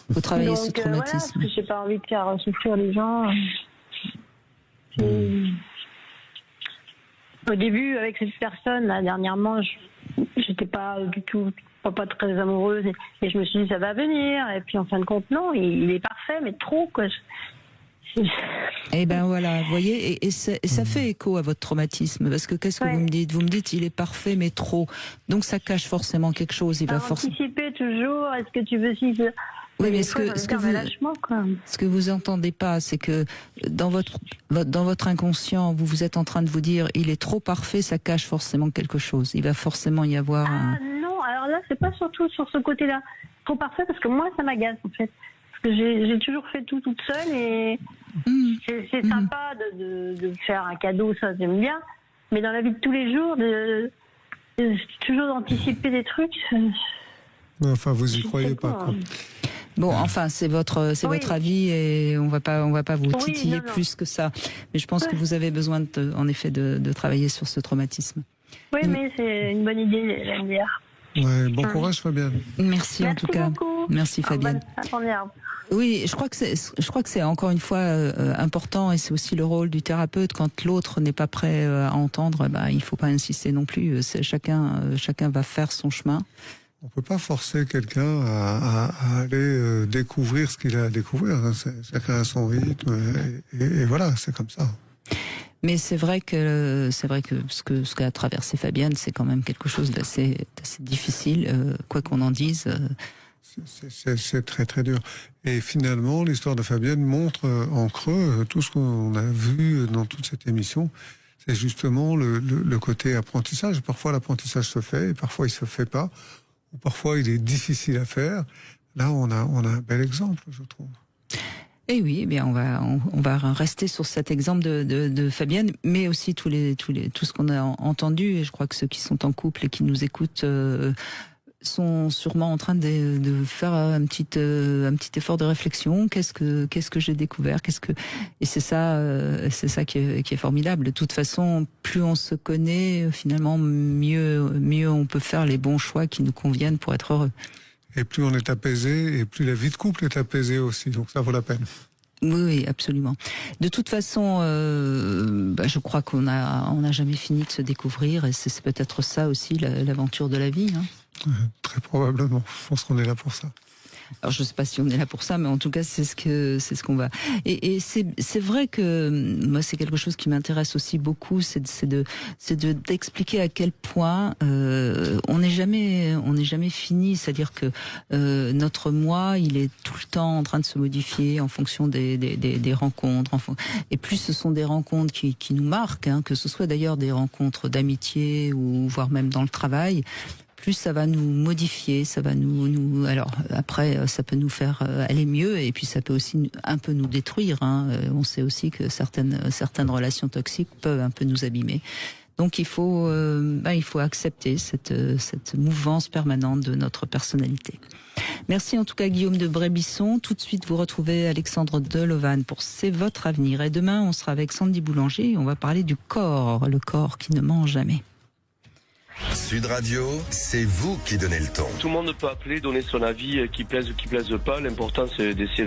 Il faut travailler ce traumatisme. Parce que j'ai pas envie de faire souffrir les gens. Au début, avec cette personne, là, dernièrement, j'étais pas du tout, pas très amoureuse. Et je me suis dit, ça va venir. Et puis, en fin de compte, non, il est parfait, mais trop, quoi. Eh ben voilà, vous voyez, et ça fait écho à votre traumatisme, parce que qu'est-ce que vous me dites? Vous me dites, il est parfait, mais trop. Donc ça cache forcément quelque chose. Il va anticiper toujours. Est-ce que tu veux si oui, mais ce que vous entendez pas, c'est que dans votre inconscient, vous êtes en train de vous dire, il est trop parfait, ça cache forcément quelque chose. Il va forcément y avoir Non, c'est pas surtout sur ce côté-là. Trop parfait parce que moi, ça m'agace en fait. Parce que j'ai toujours fait tout toute seule et c'est sympa de faire un cadeau, ça j'aime bien. Mais dans la vie de tous les jours, toujours d'anticiper des trucs. Enfin, vous y croyez pas, quoi. Bon, enfin, c'est votre avis et on va pas vous titiller non. plus que ça. Mais je pense que vous avez besoin en effet de travailler sur ce traumatisme. Oui, mais c'est une bonne idée, j'aime bien. Ouais, bon courage, Fabienne. Merci en tout cas. Beaucoup. Merci Fabienne. Oui, je crois que c'est encore une fois important et c'est aussi le rôle du thérapeute quand l'autre n'est pas prêt à entendre. Il faut pas insister non plus. Chacun va faire son chemin. On peut pas forcer quelqu'un à aller découvrir ce qu'il a à découvrir. Chacun a son rythme et voilà, c'est comme ça. Mais c'est vrai que ce qu'a traversé Fabienne, c'est quand même quelque chose d'assez difficile, quoi qu'on en dise. C'est très très dur. Et finalement, l'histoire de Fabienne montre en creux tout ce qu'on a vu dans toute cette émission. C'est justement le côté apprentissage. Parfois l'apprentissage se fait et parfois il se fait pas. Ou parfois il est difficile à faire. Là, on a un bel exemple, je trouve. Et oui, eh bien on va rester sur cet exemple de Fabienne, mais aussi tout ce qu'on a entendu. Et je crois que ceux qui sont en couple et qui nous écoutent sont sûrement en train de faire un petit effort de réflexion. Qu'est-ce que j'ai découvert? Et c'est ça qui est formidable. De toute façon, plus on se connaît, finalement, mieux on peut faire les bons choix qui nous conviennent pour être heureux. Et plus on est apaisé, et plus la vie de couple est apaisée aussi. Donc ça vaut la peine. Oui, absolument. De toute façon, je crois qu'on n'a jamais fini de se découvrir, et c'est peut-être ça aussi l'aventure de la vie. Hein. Très probablement. Je pense qu'on est là pour ça. Alors je ne sais pas si on est là pour ça, mais en tout cas c'est ce qu'on va. Et c'est vrai que moi c'est quelque chose qui m'intéresse aussi beaucoup, c'est d'expliquer à quel point on n'est jamais fini, c'est-à-dire que notre moi il est tout le temps en train de se modifier en fonction des rencontres. Et plus ce sont des rencontres qui nous marquent, hein, que ce soit d'ailleurs des rencontres d'amitié ou voire même dans le travail. Plus ça va nous modifier, ça va nous alors après ça peut nous faire aller mieux et puis ça peut aussi un peu nous détruire. Hein. On sait aussi que certaines relations toxiques peuvent un peu nous abîmer. Donc il faut accepter cette mouvance permanente de notre personnalité. Merci en tout cas Guillaume de Brébisson. Tout de suite vous retrouvez Alexandre Delovan pour C'est votre avenir. Et demain on sera avec Sandy Boulanger et on va parler du corps, le corps qui ne ment jamais. Sud Radio, c'est vous qui donnez le ton. Tout le monde peut appeler, donner son avis, qui plaise ou qui plaise pas. L'important, c'est d'essayer